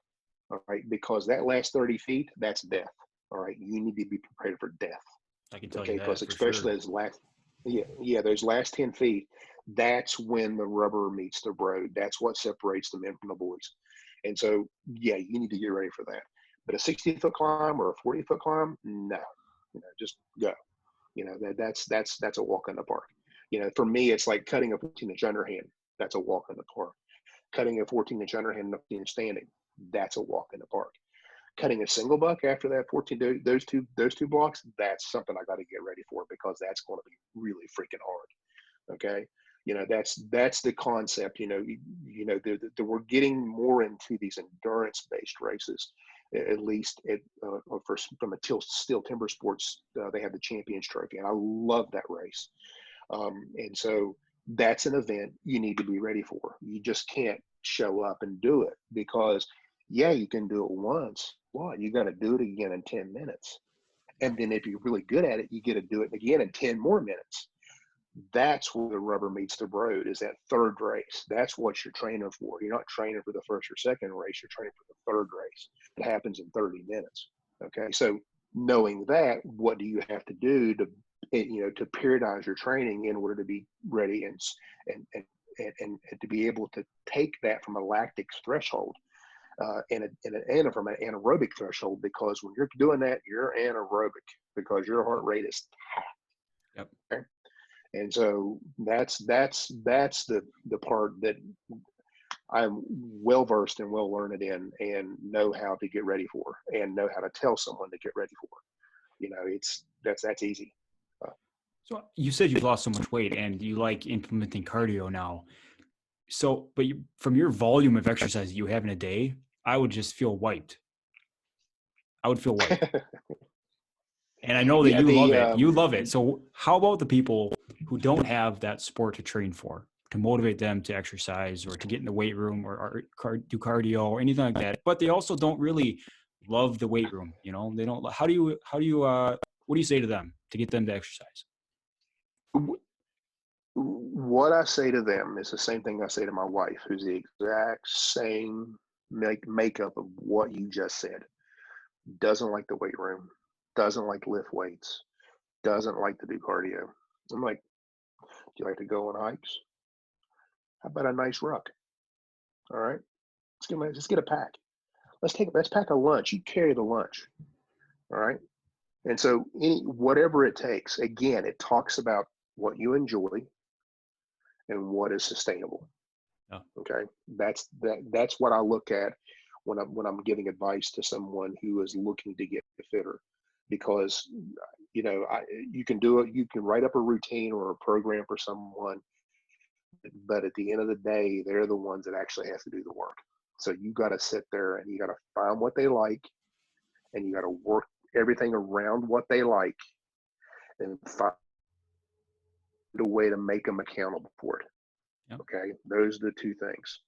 All right. Because that last 30 feet, that's death. All right. You need to be prepared for death. I can tell you that. Because especially those last 10 feet, that's when the rubber meets the road. That's what separates the men from the boys. And so, yeah, you need to get ready for that. But a 60-foot climb or a 40-foot climb, no, just go. That's a walk in the park. For me, it's like cutting a 14-inch underhand. That's a walk in the park. Cutting a 14-inch underhand and standing. That's a walk in the park. Cutting a single buck after that 14, those two blocks, that's something I got to get ready for, because that's going to be really freaking hard. Okay. That's the concept, we're getting more into these endurance based races, at least from a Steel Timber Sports. They have the Champions Trophy, and I love that race. And so that's an event you need to be ready for. You just can't show up and do it, because you can do it once. You got to do it again in 10 minutes. And then if you're really good at it, you get to do it again in 10 more minutes. That's where the rubber meets the road, is that third race. That's what you're training for. You're not training for the first or second race. You're training for the third race. It happens in 30 minutes. Okay. So knowing that, what do you have to do to periodize your training in order to be ready and to be able to take that from a lactic threshold and from an anaerobic threshold, because when you're doing that, you're anaerobic because your heart rate is tapped. Yep. Okay? And so that's the part that I'm well versed and well learned in, and know how to get ready for, and know how to tell someone to get ready for. That's easy. So you said you've lost so much weight and you like implementing cardio now. So, but from your volume of exercise you have in a day, I would just feel wiped. I would feel wiped. And I know that Yeah, you love it. You love it. So how about the people who don't have that sport to train for, to motivate them to exercise or to get in the weight room or do cardio or anything like that, but they also don't really love the weight room. They don't. What do you say to them to get them to exercise? What I say to them is the same thing I say to my wife, who's the exact same makeup of what you just said. Doesn't like the weight room, doesn't like to lift weights, doesn't like to do cardio. I'm like, do you like to go on hikes? How about a nice ruck? All right, let's get a pack. Let's pack a lunch. You carry the lunch. All right. And so whatever it takes, again, it talks about what you enjoy and what is sustainable. Yeah. Okay. That's what I look at when I'm giving advice to someone who is looking to get fitter, because you can do it. You can write up a routine or a program for someone, but at the end of the day, they're the ones that actually have to do the work. So you got to sit there and you got to find what they like, and you got to work everything around what they like, and find a way to make them accountable for it. Yep. Okay, those are the two things.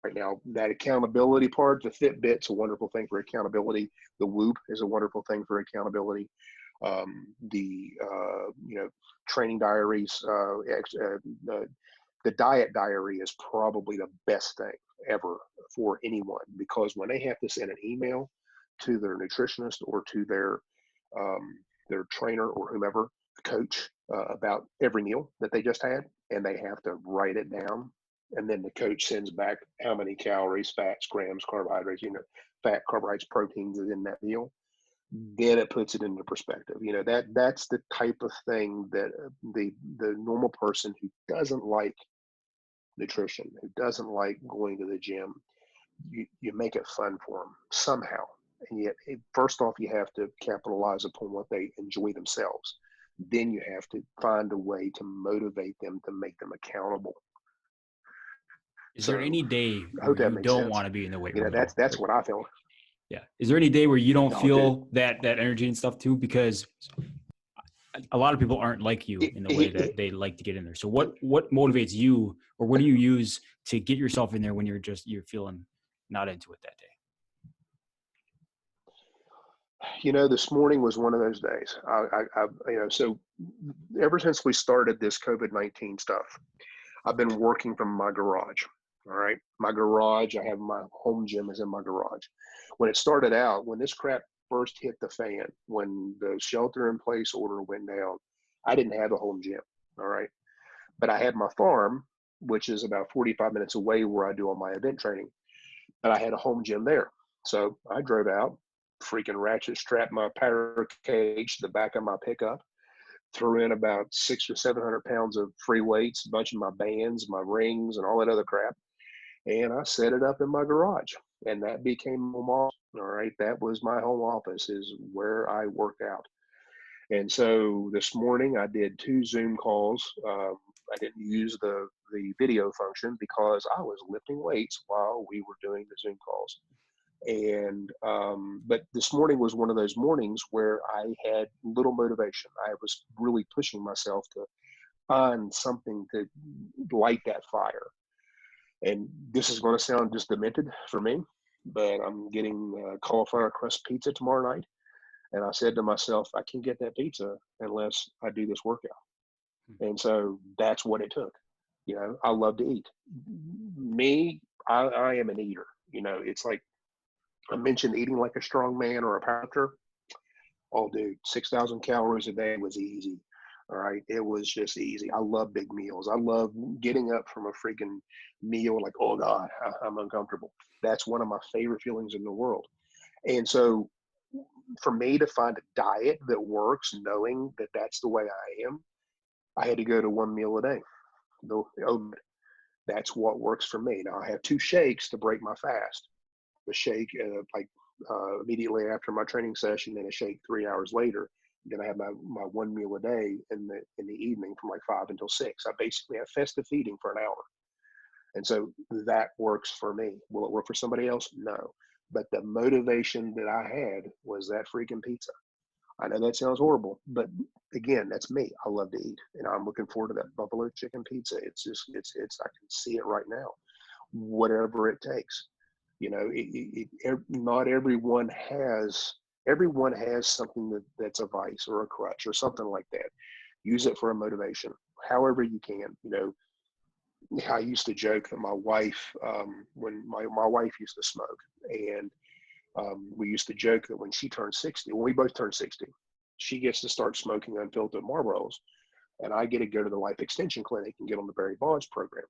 Right now, that accountability part, the Fitbit's a wonderful thing for accountability. The Whoop is a wonderful thing for accountability. The training diaries, the diet diary is probably the best thing ever for anyone, because when they have to send an email to their nutritionist or to their trainer or whomever, coach, about every meal that they just had, and they have to write it down, and then the coach sends back how many calories, fats, grams, carbohydrates, fat, carbohydrates, proteins is in that meal, then it puts it into perspective. That's the type of thing that the normal person who doesn't like nutrition, who doesn't like going to the gym, you make it fun for them somehow. And yet, first off, you have to capitalize upon what they enjoy themselves. Then you have to find a way to motivate them, to make them accountable. Is there any day I hope where that you makes don't sense. want to be in the weight room? That's what I feel. Yeah. Is there any day where you don't feel that energy and stuff too? Because a lot of people aren't like you in the way that they like to get in there. So what motivates you, or what do you use to get yourself in there when you're feeling not into it that day? This morning was one of those days. So ever since we started this COVID-19 stuff, I've been working from my garage. All right. My garage, I have my home gym is in my garage. When it started out, when this crap first hit the fan, when the shelter in place order went down, I didn't have a home gym. All right. But I had my farm, which is about 45 minutes away where I do all my event training. But I had a home gym there. So I drove out, freaking ratchet strapped my power cage to the back of my pickup, threw in about 600 or 700 pounds of free weights, a bunch of my bands, my rings, and all that other crap. And I set it up in my garage, and that became home office. All right. That was my home office, is where I work out. And so this morning I did 2 Zoom calls. I didn't use the video function because I was lifting weights while we were doing the Zoom calls. And but this morning was one of those mornings where I had little motivation. I was really pushing myself to find something to light that fire. And this is going to sound just demented for me, but I'm getting cauliflower crust pizza tomorrow night. And I said to myself, I can't get that pizza unless I do this workout. And so that's what it took. I love to eat. Me, I am an eater. It's like I mentioned eating like a strong man or a powerlifter. Oh, dude, 6,000 calories a day was easy. All right. It was just easy. I love big meals. I love getting up from a freaking meal like, oh God, I'm uncomfortable. That's one of my favorite feelings in the world. And so for me to find a diet that works, knowing that that's the way I am, I had to go to 1 meal a day. That's what works for me. Now I have 2 shakes to break my fast. The shake immediately after my training session, and a shake 3 hours later. Then I have my 1 meal a day in the evening from like 5 until 6. I basically have festive feeding for an hour. And so that works for me. Will it work for somebody else? No. But the motivation that I had was that freaking pizza. I know that sounds horrible, but again, that's me. I love to eat, and I'm looking forward to that buffalo chicken pizza. It's just, it's, I can see it right now, whatever it takes. You know, not everyone has something that's a vice or a crutch or something like that. Use it for a motivation, however you can. You know, I used to joke that my wife, when my wife used to smoke, and we used to joke that when she turned 60, when we both turned 60, she gets to start smoking unfiltered Marlboros, and I get to go to the Life Extension Clinic and get on the Barry Bonds program.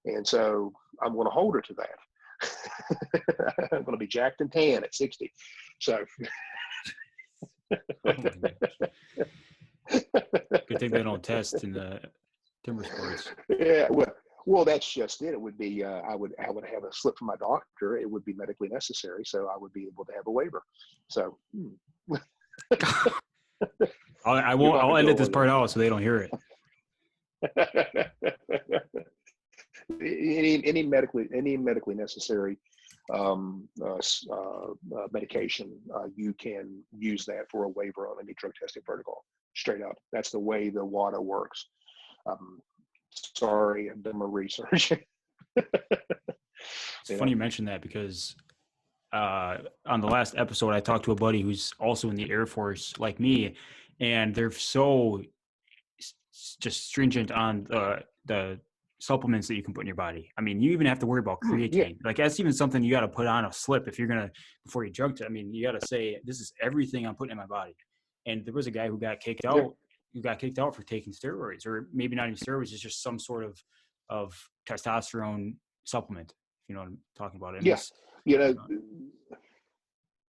And so I'm going to hold her to that. I'm going to be jacked and tan at 60. So. Oh, good thing they don't test in the timber sports. Yeah, well, that's just it. It would be I would have a slip from my doctor. It would be medically necessary, so I would be able to have a waiver. So I'll edit this part out so they don't hear it. any medically necessary medication, you can use that for a waiver on any drug testing protocol. Straight up, that's the way the WADA works. Sorry, I've done my research. It's funny you mentioned that, because on the last episode, I talked to a buddy who's also in the Air Force like me, and they're so just stringent on the supplements that you can put in your body. I mean, you even have to worry about creatine. Yeah. Like, that's even something you got to put on a slip if you're going to, before you jump to, I mean, you got to say, this is everything I'm putting in my body. And there was a guy who got kicked out. Yeah. Who got kicked out for taking steroids, or maybe not even steroids, it's just some sort of testosterone supplement. You know what I'm talking about? And yes. Yeah.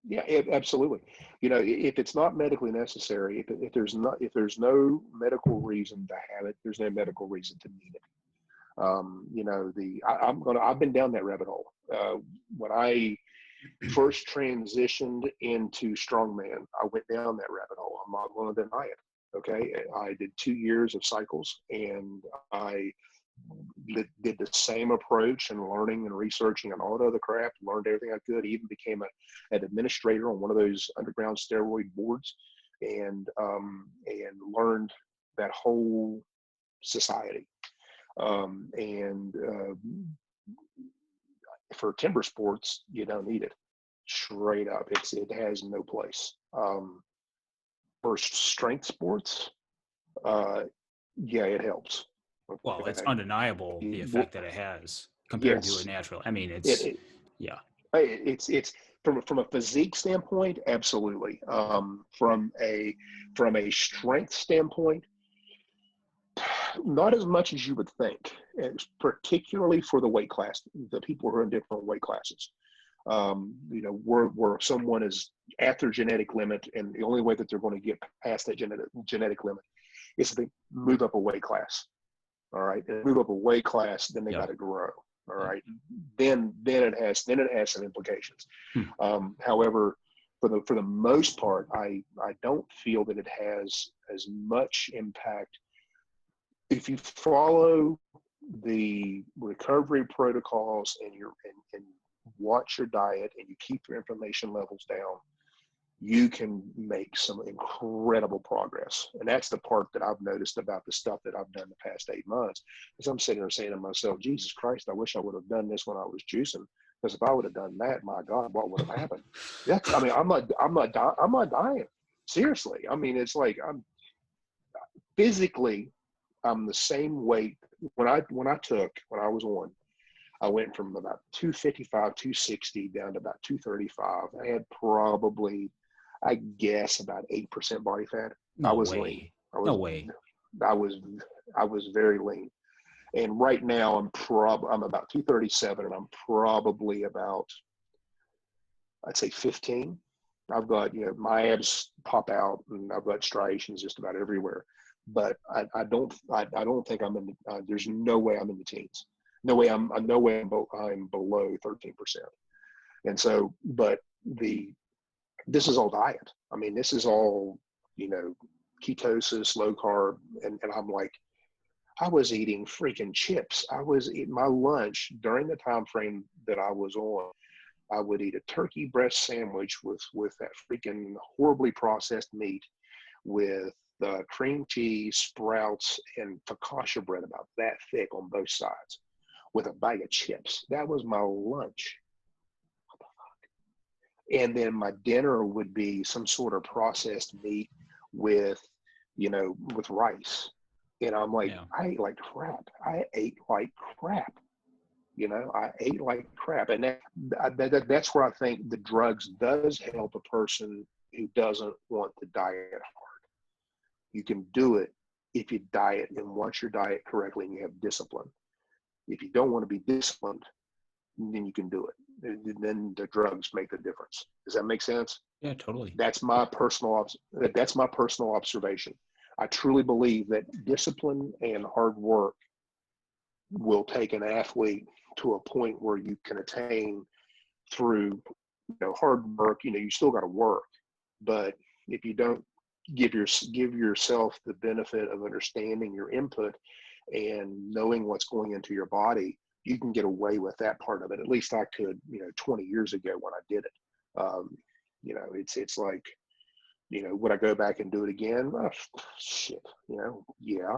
Yeah, absolutely. You know, if it's not medically necessary, if there's no medical reason to have it, there's no medical reason to need it. You know, I've been down that rabbit hole. When I first transitioned into strongman, I went down that rabbit hole. I'm not going to deny it. Okay, I did 2 years of cycles, and I did the same approach and learning and researching and all that other crap. Learned everything I could. Even became an administrator on one of those underground steroid boards, and learned that whole society. For timber sports, you don't need it. Straight up, it has no place. For strength sports, yeah, it helps. Well, it's undeniable the effect that it has compared to a natural. I mean, it's from a physique standpoint, absolutely. From a strength standpoint, not as much as you would think. It's particularly for the weight class, the people who are in different weight classes. You know, where someone is at their genetic limit, and the only way that they're going to get past that genetic limit is to move up a weight class. All right, and move up a weight class, then they got to grow. All right, then it has some implications. However, for the most part, I don't feel that it has as much impact if you follow the recovery protocols and watch your diet and you keep your inflammation levels down. You can make some incredible progress. And that's the part that I've noticed about the stuff that I've done the past 8 months. Is I'm sitting there saying to myself, Jesus Christ, I wish I would have done this when I was juicing. Because if I would have done that, my God, what would have happened? I mean, I'm not dying. Seriously. I mean, it's like I'm physically, I'm the same weight. When I was on, I went from about 255, 260 down to about 235. I had probably, I guess, about 8% body fat. I was lean. No way. I was very lean. And right now I'm about 237, and I'm probably about, I'd say 15. I've got, you know, my abs pop out, and I've got striations just about everywhere. But I don't think I'm in there's no way I'm in the teens. No way I'm below 13%. And so, but this is all diet. I mean, this is all, ketosis, low carb. And I'm like, I was eating freaking chips. I was eating my lunch during the time frame that I was on. I would eat a turkey breast sandwich with that freaking horribly processed meat with cream cheese, sprouts, and focaccia bread about that thick on both sides with a bag of chips. That was my lunch. What the fuck? And then my dinner would be some sort of processed meat with rice. And I'm like, yeah. I ate like crap. I ate like crap. And that's where I think the drugs does help a person who doesn't want to diet hard. You can do it if you diet and watch your diet correctly and you have discipline. If you don't want to be disciplined, then you can do it. Then the drugs make the difference. Does that make sense? Yeah, totally. That's my personal observation. I truly believe that discipline and hard work will take an athlete to a point where you can attain through hard work. You still got to work, but if you don't give yourself the benefit of understanding your input and knowing what's going into your body, you can get away with that part of it. At least I could 20 years ago when I did it. It's like, would I go back and do it again? Oh, shit, yeah,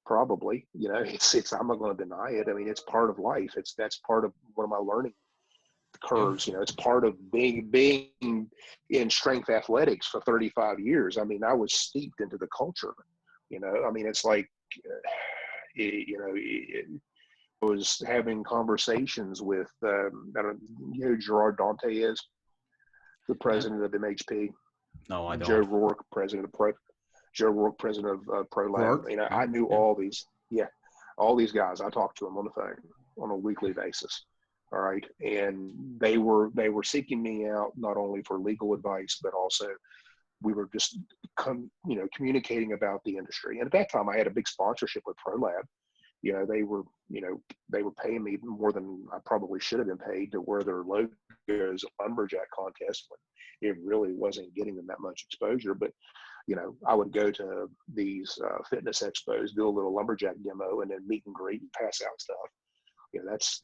probably. I'm not going to deny it. I mean, it's part of life. That's part of one of my learning curves. It's part of being in strength athletics for 35 years. I mean, I was steeped into the culture. I mean, it's like, I was having conversations with, I don't know who Gerard Dante is, the president of MHP. No, I don't. Joe Rourke, president of Pro Lab. I knew all these guys. I talked to them on the phone on a weekly basis. All right. And they were seeking me out not only for legal advice, but also we were just communicating about the industry. And at that time I had a big sponsorship with Pro Lab. They were paying me more than I probably should have been paid to wear their logos at lumberjack contest when it really wasn't getting them that much exposure. But, I would go to these fitness expos, do a little lumberjack demo, and then meet and greet and pass out stuff.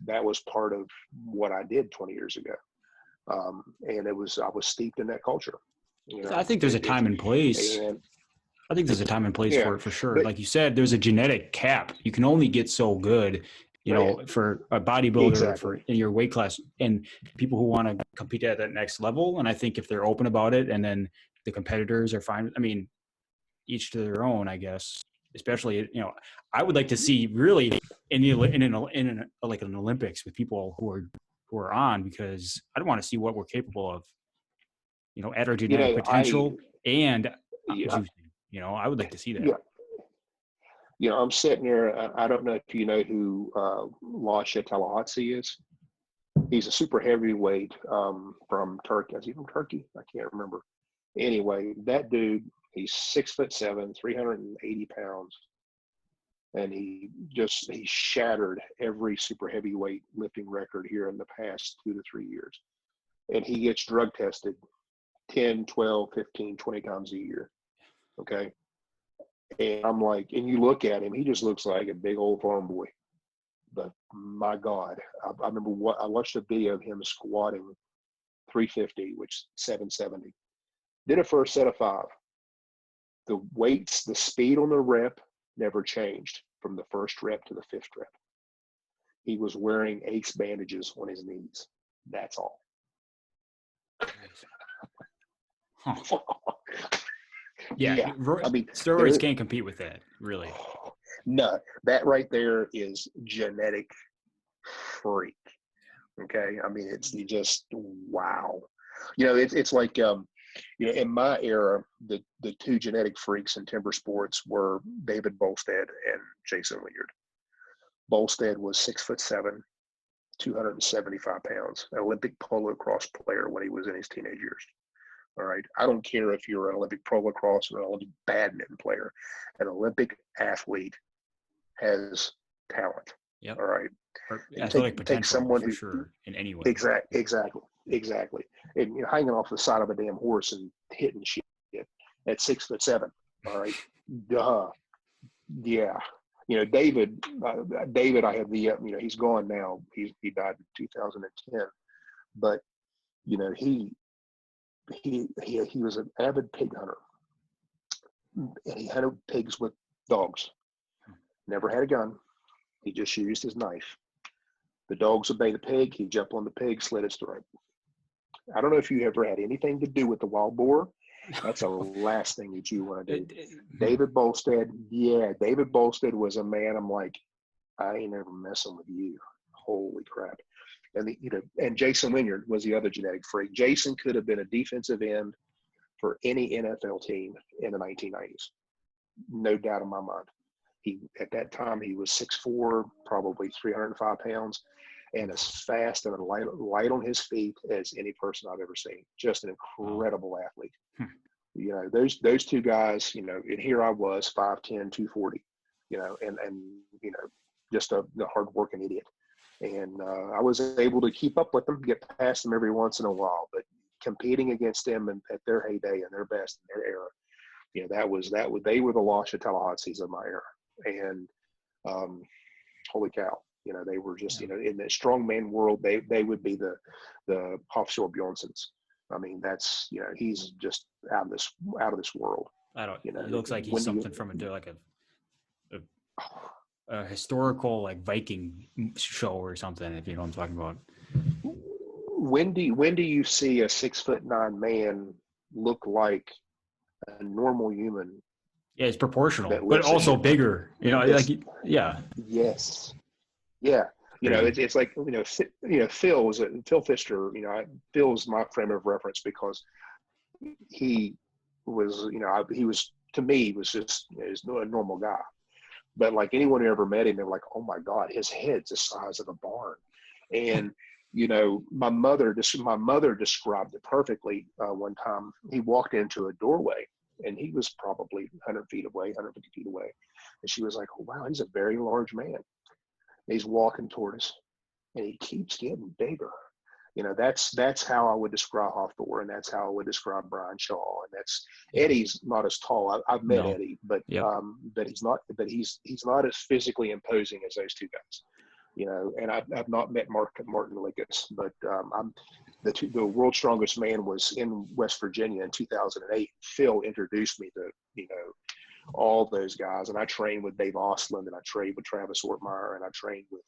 That was part of what I did 20 years ago. And I was steeped in that culture. I think there's a time and place. I think there's a time and place for it, for sure. But, like you said, there's a genetic cap. You can only get so good, for a bodybuilder in your weight class and people who want to compete at that next level. And I think if they're open about it and then the competitors are fine. I mean, each to their own, I guess, especially, I would like to see really in an Olympics with people who are on, because I don't want to see what we're capable of, at our genetic potential and juicing. I would like to see that. Yeah. I'm sitting here. I don't know if you know who Lasha Tallahatsi is. He's a super heavyweight from Turkey. Is he from Turkey? I can't remember. Anyway, that dude, he's 6'7", 380 pounds. And he shattered every super heavyweight lifting record here in the past 2 to 3 years. And he gets drug tested 10, 12, 15, 20 times a year. Okay. And I'm like, and you look at him, he just looks like a big old farm boy. But my God, I remember I watched a video of him squatting 350, which is 770. Did it for a set of 5. The weights, the speed on the rep never changed from the first rep to the 5th rep. He was wearing ace bandages on his knees. That's all. Huh. Yeah. I mean, steroids can't compete with that, really. No, that right there is genetic freak. Okay. I mean, it's just, wow. It's like, in my era, the 2 genetic freaks in timber sports were David Bolstead and Jason Leard. Bolstead was 6'7", 275 pounds, an Olympic polo cross player when he was in his teenage years. All right. I don't care if you're an Olympic polo cross or an Olympic badminton player. An Olympic athlete has talent. Yep. All right. And athletic take potential someone for who sure in any way. Exactly. And hanging off the side of a damn horse and hitting shit at 6'7". All right. Duh. Yeah. David, I have the, he's gone now. He died in 2010, but he was an avid pig hunter, and he hunted pigs with dogs. Never had a gun. He just used his knife. The dogs obey the pig. He jumped on the pig, slit its throat. I don't know if you ever had anything to do with the wild boar. That's the last thing that you want to do. David Bolstead was a man. I'm like, I ain't never messing with you. Holy crap. And and Jason Wynyard was the other genetic freak. Jason could have been a defensive end for any NFL team in the 1990s. No doubt in my mind. At that time, he was 6'4", probably 305 pounds, and as fast and light on his feet as any person I've ever seen. Just an incredible athlete. Those two guys, and here I was 5'10", 240, and just a hard-working idiot. And I was able to keep up with them, get past them every once in a while, but competing against them at their heyday and their best in their era, they were the Lost Tallahatsees of my era. And holy cow, they were just, in the strongman world, they would be the Hafthor Bjornsons. I mean, that's, he's just out of this world. He looks like he's something from a historical like Viking show or something, if you know what I'm talking about. When do you see a 6'9" man look like a normal human? Yeah, it's proportional, but also bigger. Yes. Yeah. It's like Phil Pfister. Phil's my frame of reference because he was, to me, was just a normal guy. But like anyone who ever met him, they're like, oh my God, his head's the size of a barn. And my mother described it perfectly. One time he walked into a doorway, and he was probably 150 feet away. And she was like, oh, wow, he's a very large man. And he's walking toward us, and he keeps getting bigger. That's how I would describe Hafthor, and that's how I would describe Brian Shaw. And Eddie's not as tall. I've met Eddie, but he's not as physically imposing as those two guys. And I've not met Martin Likas, but the world's strongest man was in West Virginia in 2008. Phil introduced me to, all those guys. And I trained with Dave Ostlund, and I trained with Travis Ortmeyer, and I trained with,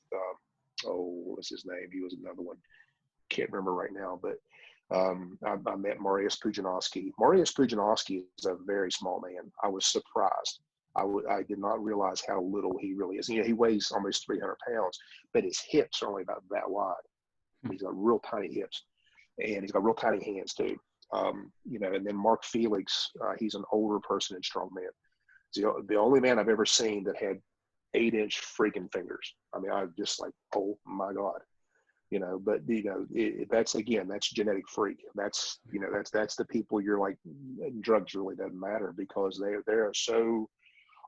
what was his name? He was another one. Can't remember right now, but I met Mariusz Pudzianowski. Mariusz Pudzianowski is a very small man. I was surprised. I did not realize how little he really is. He weighs almost 300 pounds, but his hips are only about that wide. He's got real tiny hips, and he's got real tiny hands too. And then Mark Felix, he's an older person in strongman. He's the only man I've ever seen that had 8-inch freaking fingers. I mean, I was just like, oh my God. But that's genetic freak. That's the people you're like, drugs really doesn't matter because they are so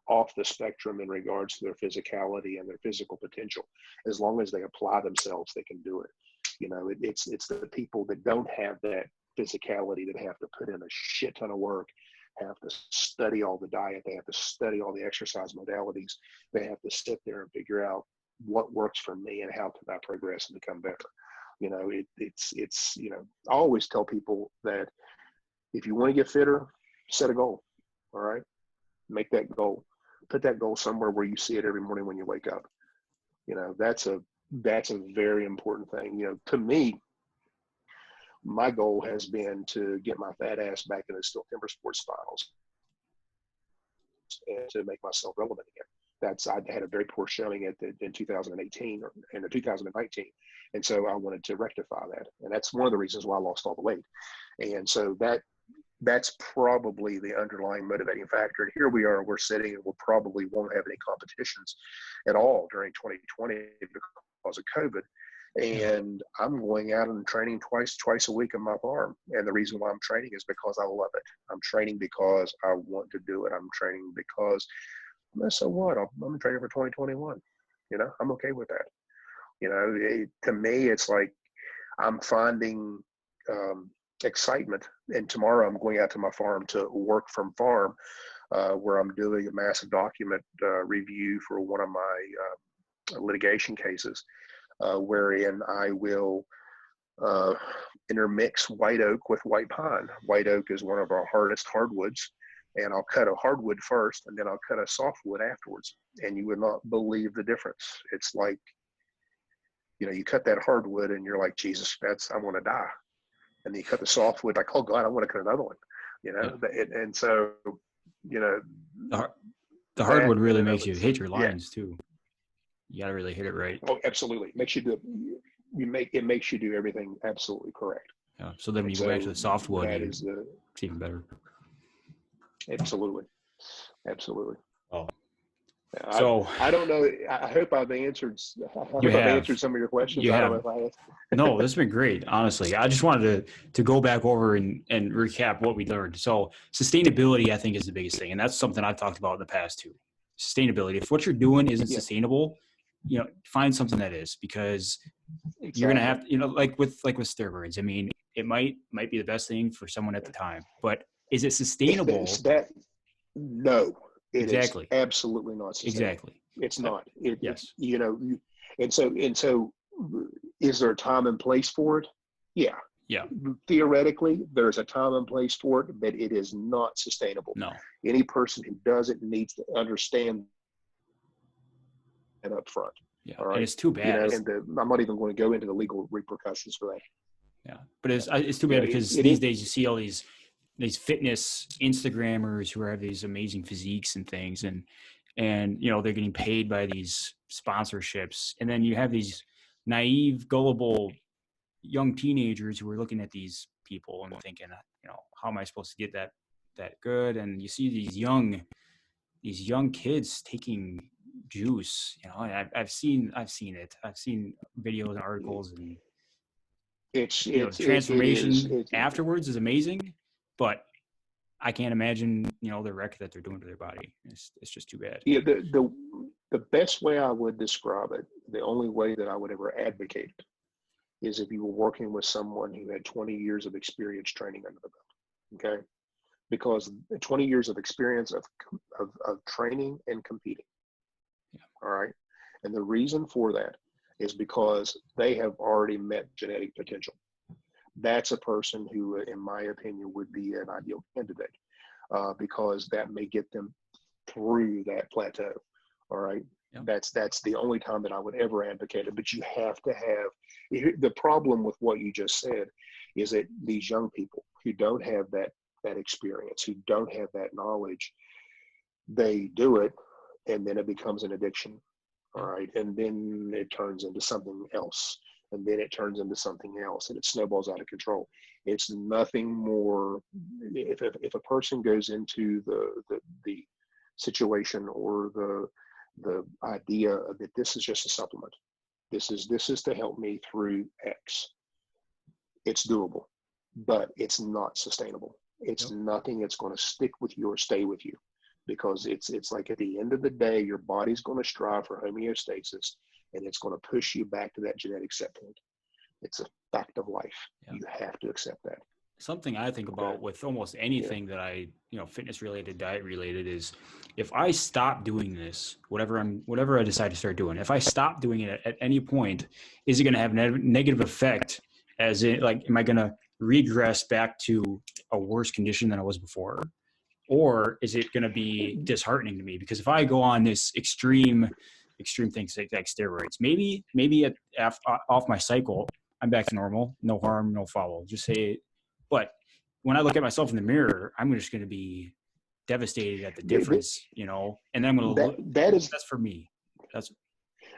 off the spectrum in regards to their physicality and their physical potential. As long as they apply themselves, they can do it. It's the people that don't have that physicality that have to put in a shit ton of work, have to study all the diet, they have to study all the exercise modalities, they have to sit there and figure out what works for me and how can I progress and become better. I always tell people that if you want to get fitter, set a goal. All right. Make that goal, put that goal somewhere where you see it every morning when you wake up. That's a very important thing. To me, my goal has been to get my fat ass back in the Steel Timber Sports finals and to make myself relevant again. I had a very poor showing in 2018 or in 2019. And so I wanted to rectify that. And that's one of the reasons why I lost all the weight. And so that's probably the underlying motivating factor. And here we are, we're sitting and we'll probably won't have any competitions at all during 2020 because of COVID. And I'm going out and training twice a week on my farm. And the reason why I'm training is because I love it. I'm training because I want to do it. I'm training because so what? I'm training for 2021. I'm okay with that. To me, it's like I'm finding excitement. And tomorrow I'm going out to my farm to work from farm, where I'm doing a massive document review for one of my litigation cases, wherein I will intermix white oak with white pine. White oak is one of our hardest hardwoods, and I'll cut a hardwood first, and then I'll cut a softwood afterwards. And you would not believe the difference. It's like, you cut that hardwood and you're like, Jesus, I want to die. And then you cut the softwood, like, oh God, I want to cut another one, Yeah. And so, the hardwood really makes you hit your lines too. You got to really hit it right. Oh, absolutely. Makes you do, it makes you do everything absolutely correct. Yeah. So then when you go back to the softwood, it's even better. Absolutely. Oh. So I don't know. I hope I've answered. I've answered some of your questions. You I have. don't know if I have. No, this has been great. Honestly, I just wanted to go back over and recap what we learned. So sustainability, I think, is the biggest thing, and that's something I've talked about in the past too. Sustainability. If what you're doing isn't sustainable, find something that is, because you're gonna have, like with steroids. I mean, it might be the best thing for someone at the time, but is it sustainable? No. It exactly. is absolutely not sustainable. Exactly. It's not. Yes. And so is there a time and place for it? Yeah. Yeah. Theoretically, there's a time and place for it, but it is not sustainable. No. Any person who does it needs to understand that up front. Yeah. All right. And it's too bad. I'm not even going to go into the legal repercussions for that. Yeah. But it's too bad because these days you see all these fitness Instagrammers who have these amazing physiques and things, and they're getting paid by these sponsorships, and then you have these naive, gullible young teenagers who are looking at these people and thinking, how am I supposed to get that good? And you see these young kids taking juice. I've seen it. I've seen videos and articles, and the transformation afterwards is amazing. But I can't imagine, the wreck that they're doing to their body. It's just too bad. Yeah, the best way I would describe it, the only way that I would ever advocate it, is if you were working with someone who had 20 years of experience training under the belt. Okay, because 20 years of experience of training and competing. Yeah. All right, and the reason for that is because they have already met genetic potential. That's a person who, in my opinion, would be an ideal candidate, because that may get them through that plateau. All right. Yep. That's the only time that I would ever advocate it. But you have to have, the problem with what you just said is that these young people who don't have that experience, who don't have that knowledge, they do it, and then it becomes an addiction. All right. And then it turns into something else. And then it turns into something else, and it snowballs out of control. It's nothing more. If a person goes into the situation or the idea that this is just a supplement, this is to help me through X, it's doable, but it's not sustainable. It's nothing that's going to stick with you or stay with you, because it's like at the end of the day, your body's going to strive for homeostasis. And it's going to push you back to that genetic set point. It's a fact of life. Yeah. You have to accept that. Something I think about with almost anything that I, fitness related, diet related, is if I stop doing this, whatever I decide to start doing, if I stop doing it at any point, is it going to have a negative effect? As in, like, am I going to regress back to a worse condition than I was before? Or is it going to be disheartening to me? Because if I go on this extreme things like steroids, maybe off my cycle, I'm back to normal, no harm, no foul. Just say it. But when I look at myself in the mirror, I'm just going to be devastated at the difference, and then I'm going to look. That's for me. That's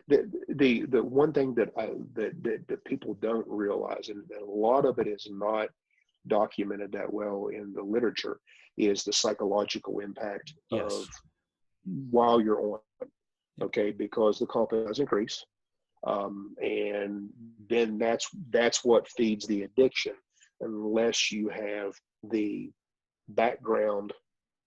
the one thing that people don't realize, and a lot of it is not documented that well in the literature, is the psychological impact of while you're on. Okay, because the compound does increase, and then that's what feeds the addiction, unless you have the background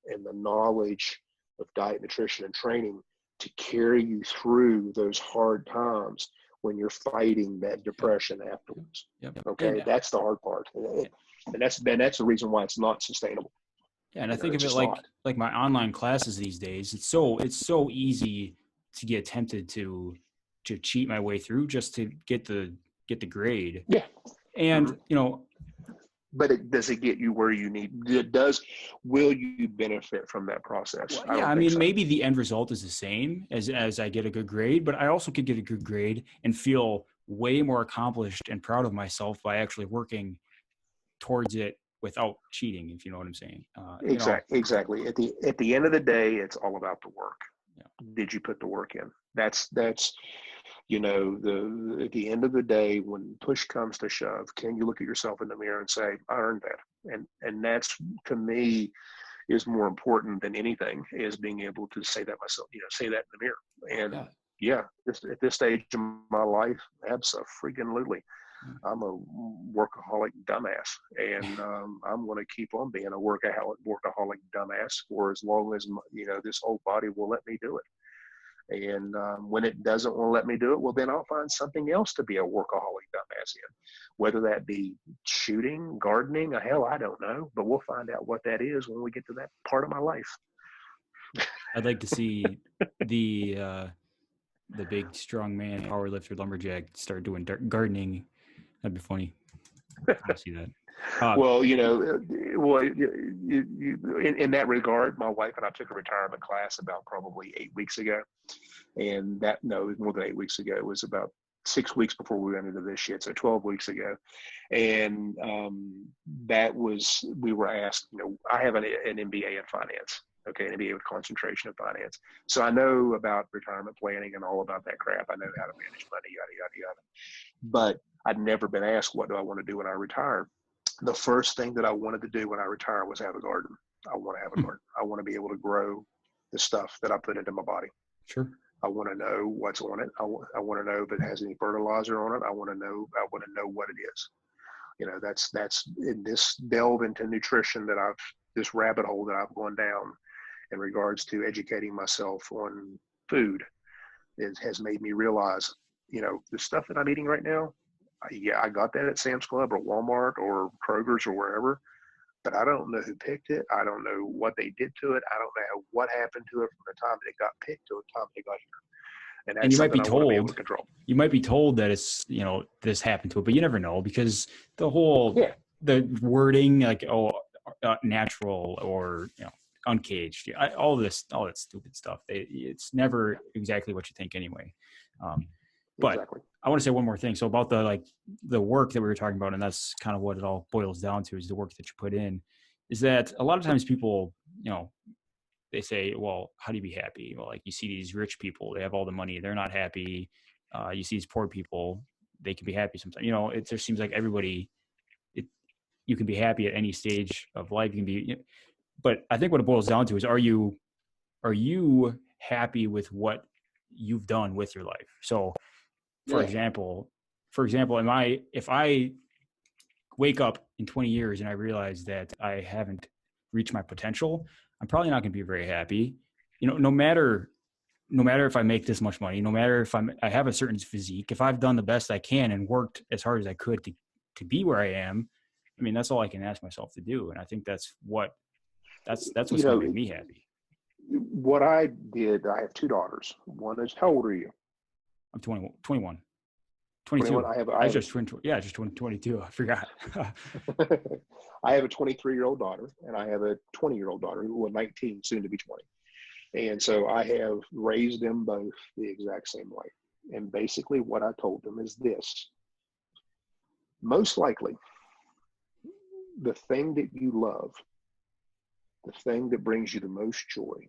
and the knowledge of diet, nutrition, and training to carry you through those hard times when you're fighting that depression afterwards. Okay, that's the hard part, and that's the reason why it's not sustainable. Yeah, and I think of it like my online classes these days. It's so easy to get tempted to cheat my way through just to get the grade. Yeah, and but does it get you where you need? Will you benefit from that process? Well, yeah, I mean, maybe the end result is the same as I get a good grade, but I also could get a good grade and feel way more accomplished and proud of myself by actually working towards it without cheating, if you know what I'm saying. Exactly. At the end of the day, it's all about the work. Yeah. Did you put the work in? That's at the end of the day, when push comes to shove, can you look at yourself in the mirror and say, I earned that? And that's, to me, is more important than anything, is being able to say that myself, say that in the mirror. And at this stage of my life, abso-freaking-lutely, I'm a workaholic dumbass, and I'm going to keep on being a workaholic dumbass for as long as this whole body will let me do it. And when it doesn't want to let me do it, well, then I'll find something else to be a workaholic dumbass in, whether that be shooting, gardening, hell, I don't know, but we'll find out what that is when we get to that part of my life. I'd like to see the big strongman powerlifter lumberjack start doing gardening. That'd be funny. I see that. Well, in that regard, my wife and I took a retirement class about probably 8 weeks ago. And it was more than 8 weeks ago. It was about 6 weeks before we went into this shit. So 12 weeks ago. And we were asked, I have an MBA in finance. Okay, an MBA with concentration in finance. So I know about retirement planning and all about that crap. I know how to manage money, yada, yada, yada. But I'd never been asked, what do I want to do when I retire? The first thing that I wanted to do when I retire was have a garden. I want to have a garden. I want to be able to grow the stuff that I put into my body. Sure. I want to know what's on it. I want to know if it has any fertilizer on it. I want to know what it is. That's in this delve into nutrition this rabbit hole that I've gone down in regards to educating myself on food. It has made me realize, the stuff that I'm eating right now, I got that at Sam's Club or Walmart or Kroger's or wherever, but I don't know who picked it. I don't know what they did to it. I don't know what happened to it from the time that it got picked to the time that it got here. And that's you might be told, be able to control. You might be told that it's, this happened to it, but you never know, because the whole, the wording, like, natural or, uncaged, all that stupid stuff. It's never exactly what you think anyway. But exactly. I want to say one more thing. So about the work that we were talking about, and that's kind of what it all boils down to, is the work that you put in, is that a lot of times people, they say, well, how do you be happy? Well, like, you see these rich people, they have all the money, they're not happy. You see these poor people, they can be happy sometimes. It just seems like everybody, you can be happy at any stage of life. You can be, but I think what it boils down to is, are you happy with what you've done with your life? So, for example, if I wake up in 20 years and I realize that I haven't reached my potential, I'm probably not going to be very happy. No matter if I make this much money, no matter if I have a certain physique, if I've done the best I can and worked as hard as I could to be where I am, I mean, that's all I can ask myself to do. And I think that's what's going to make me happy. What I did, I have two daughters. One is, how old are you? I'm 21. 22. I just turned 22. I forgot. I have a 23-year-old daughter, and I have a 20-year-old daughter who is 19, soon to be 20. And so I have raised them both the exact same way. And basically what I told them is this: most likely, the thing that you love, the thing that brings you the most joy,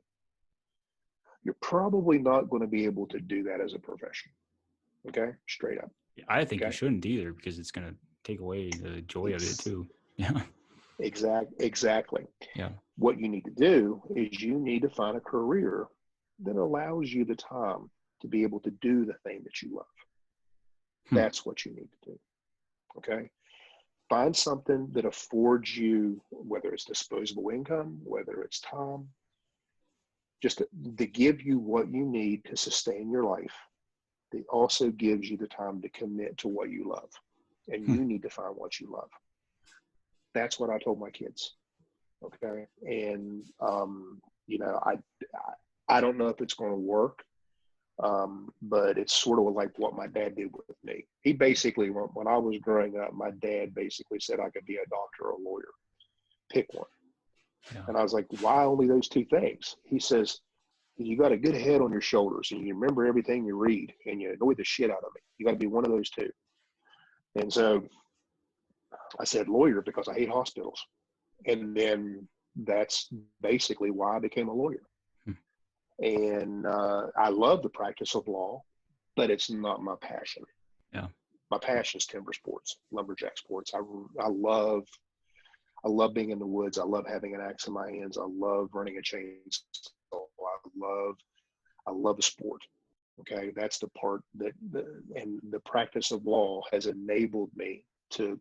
you're probably not going to be able to do that as a profession. Okay? Straight up. I think you shouldn't either, because it's going to take away the joy of it too. Yeah. Exactly. Yeah. What you need to do is you need to find a career that allows you the time to be able to do the thing that you love. That's what you need to do. Okay? Find something that affords you, whether it's disposable income, whether it's time. just to give you what you need to sustain your life. It also gives you the time to commit to what you love, and you need to find what you love. That's what I told my kids. Okay. And, you know, I don't know if it's going to work. But it's sort of like what my dad did with me. He basically, when I was growing up, my dad basically said I could be a doctor or a lawyer. Pick one. Yeah. And I was like, why only those two things? He says, you got a good head on your shoulders and you remember everything you read and you annoy the shit out of me. You got to be one of those two. And so I said lawyer because I hate hospitals. And then that's basically why I became a lawyer. And I love the practice of law, but it's not my passion. Yeah, my passion is timber sports, lumberjack sports. I love being in the woods. I love having an axe in my hands. I love running a chainsaw. I love the sport. Okay, that's the part and the practice of law has enabled me to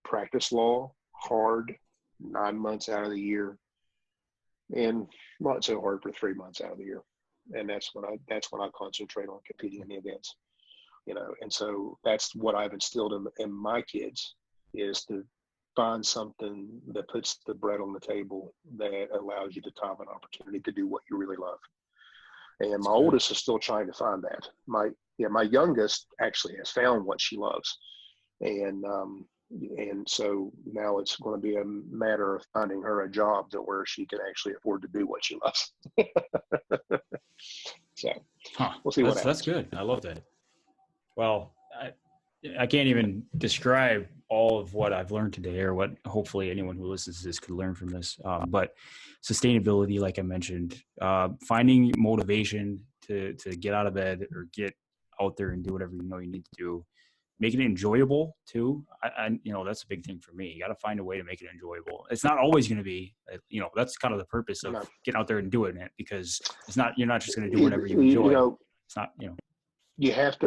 practice law hard 9 months out of the year, and not so hard for 3 months out of the year. And that's when I concentrate on competing in the events, you know. And so that's what I've instilled in my kids, is to find something that puts the bread on the table that allows you to have an opportunity to do what you really love. And my oldest is still trying to find that. My youngest actually has found what she loves. And so now it's going to be a matter of finding her a job to where she can actually afford to do what she loves. So we'll see what happens. That's good. I love that. Well, I can't even describe all of what I've learned today, or what hopefully anyone who listens to this could learn from this. But sustainability, like I mentioned, finding motivation to get out of bed or get out there and do whatever you know you need to do. Making it enjoyable too. That's a big thing for me. You got to find a way to make it enjoyable. It's not always going to be, that's kind of the purpose of getting out there and doing it, because you're not just going to do whatever you enjoy. It's not, you have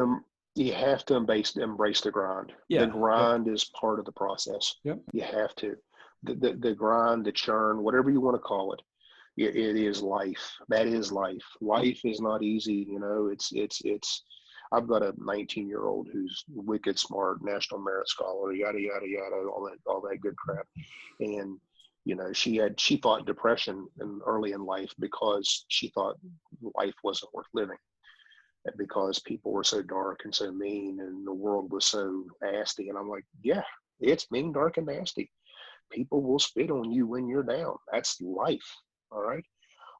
to embrace the grind. Yeah. The grind is part of the process. Yep. You have to, the grind, the churn, whatever you want to call it. It is life. That is life. Life is not easy. It's, I've got a 19-year-old who's wicked smart, national merit scholar, yada, yada, yada, all that good crap. And, she fought depression early in life because she thought life wasn't worth living, and because people were so dark and so mean and the world was so nasty. And I'm like, yeah, it's mean, dark, and nasty. People will spit on you when you're down. That's life. All right.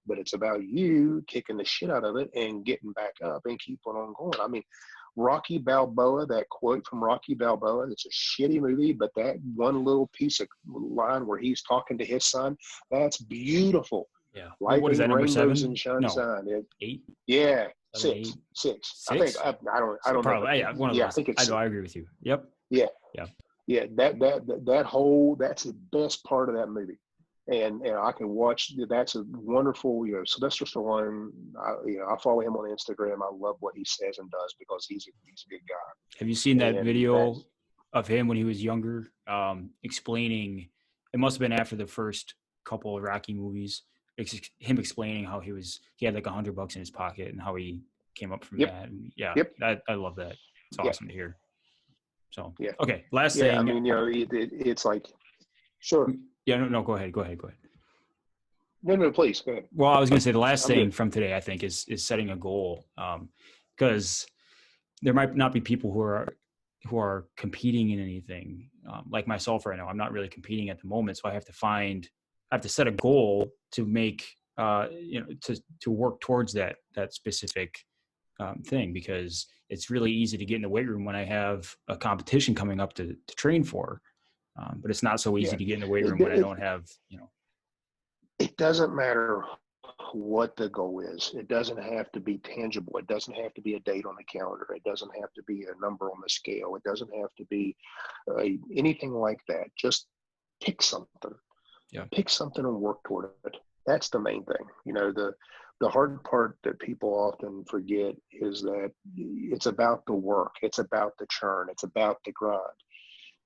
But it's about you kicking the shit out of it and getting back up and keeping on going. I mean, Rocky Balboa, that quote from Rocky Balboa, it's a shitty movie, but that one little piece of line where he's talking to his son, that's beautiful. Yeah. Life what is that, number 7? And sunshine. No. 8? Yeah. 7, 6. 6? I think, I don't probably, know. Yeah, one of those. I think it's, I agree with you. Yep. Yeah. Yeah. Yeah. That whole, that's the best part of that movie. And I can watch. That's a wonderful, Sylvester Stallone. I follow him on Instagram. I love what he says and does because he's a good guy. Have you seen that video of him when he was younger, explaining? It must have been after the first couple of Rocky movies. Him explaining how he had like $100 in his pocket and how he came up from that. And I love that. It's awesome to hear. So okay, last thing. I mean, it's like, sure. Yeah, no, go ahead. No, please, go ahead. Well, I was going to say the last thing from today, I think, is setting a goal, because there might not be people who are competing in anything, like myself right now. I'm not really competing at the moment, so I have to set a goal to make, to work towards that specific thing, because it's really easy to get in the weight room when I have a competition coming up to train for. But it's not so easy to get in the weight room when I don't have, It doesn't matter what the goal is. It doesn't have to be tangible. It doesn't have to be a date on the calendar. It doesn't have to be a number on the scale. It doesn't have to be anything like that. Just pick something. Yeah. Pick something and work toward it. That's the main thing. The hard part that people often forget is that it's about the work. It's about the churn. It's about the grind.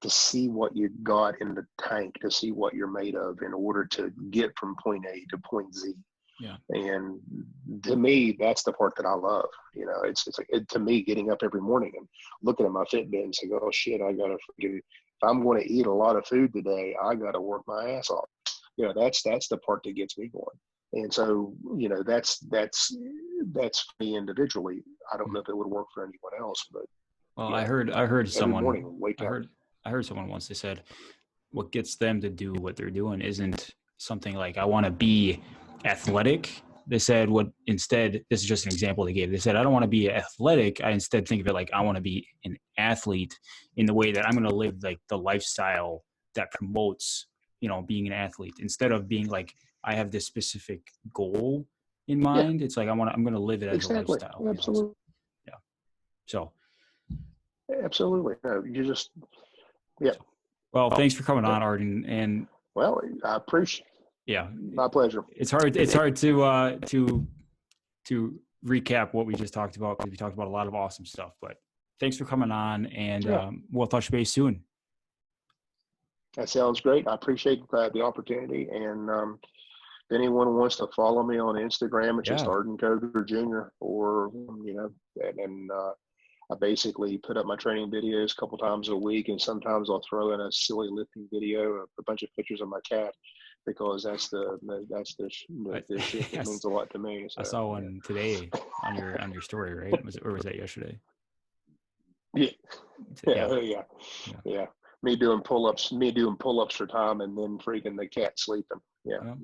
To see what you got in the tank, to see what you're made of in order to get from point A to point Z. Yeah. And to me, that's the part that I love. You know, it's like, to me, getting up every morning and looking at my Fitbit and saying, oh shit, I got to freaking, if I'm going to eat a lot of food today, I got to work my ass off. You know, that's the part that gets me going. And so, you know, that's me individually. I don't know if it would work for anyone else, but. Well, I heard someone, every morning, wake up. I heard someone once, they said, what gets them to do what they're doing isn't something like, I want to be athletic. They said, instead, this is just an example they gave. They said, I don't want to be athletic. I instead think of it like, I want to be an athlete in the way that I'm going to live like the lifestyle that promotes, you know, being an athlete, instead of being like, I have this specific goal in mind. It's like, I'm going to live it as a lifestyle. Absolutely. You know? Yeah. So. Absolutely. No, you just, yeah. Well, thanks for coming on, Arden. And well, I appreciate. Yeah, my pleasure. It's hard to recap what we just talked about, because we talked about a lot of awesome stuff. But thanks for coming on, and we'll touch base soon. That sounds great. I appreciate the opportunity. And if anyone wants to follow me on Instagram, it's just Arden Cogar Jr. Or, you know, and I basically put up my training videos a couple times a week, and sometimes I'll throw in a silly lifting video, a bunch of pictures of my cat, because that's the shit that means a lot to me. So, I saw one today on your story, right? Was that yesterday? Yeah. Me doing pull-ups for time, and then freaking the cat sleeping. Yeah.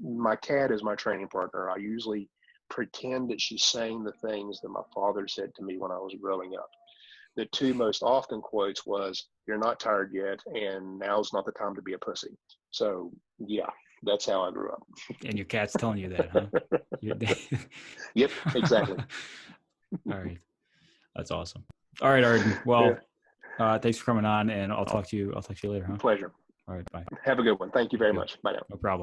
My cat is my training partner. I usually pretend that she's saying the things that my father said to me when I was growing up. The two most often quotes was, "You're not tired yet," and "Now's not the time to be a pussy." So yeah, that's how I grew up. And your cat's telling you that, huh? Yep, exactly. All right, that's awesome. All right, Arden. Well, thanks for coming on, and I'll talk to you later, huh? Pleasure. All right, bye. Have a good one. Thank you very much. Bye now. No problem.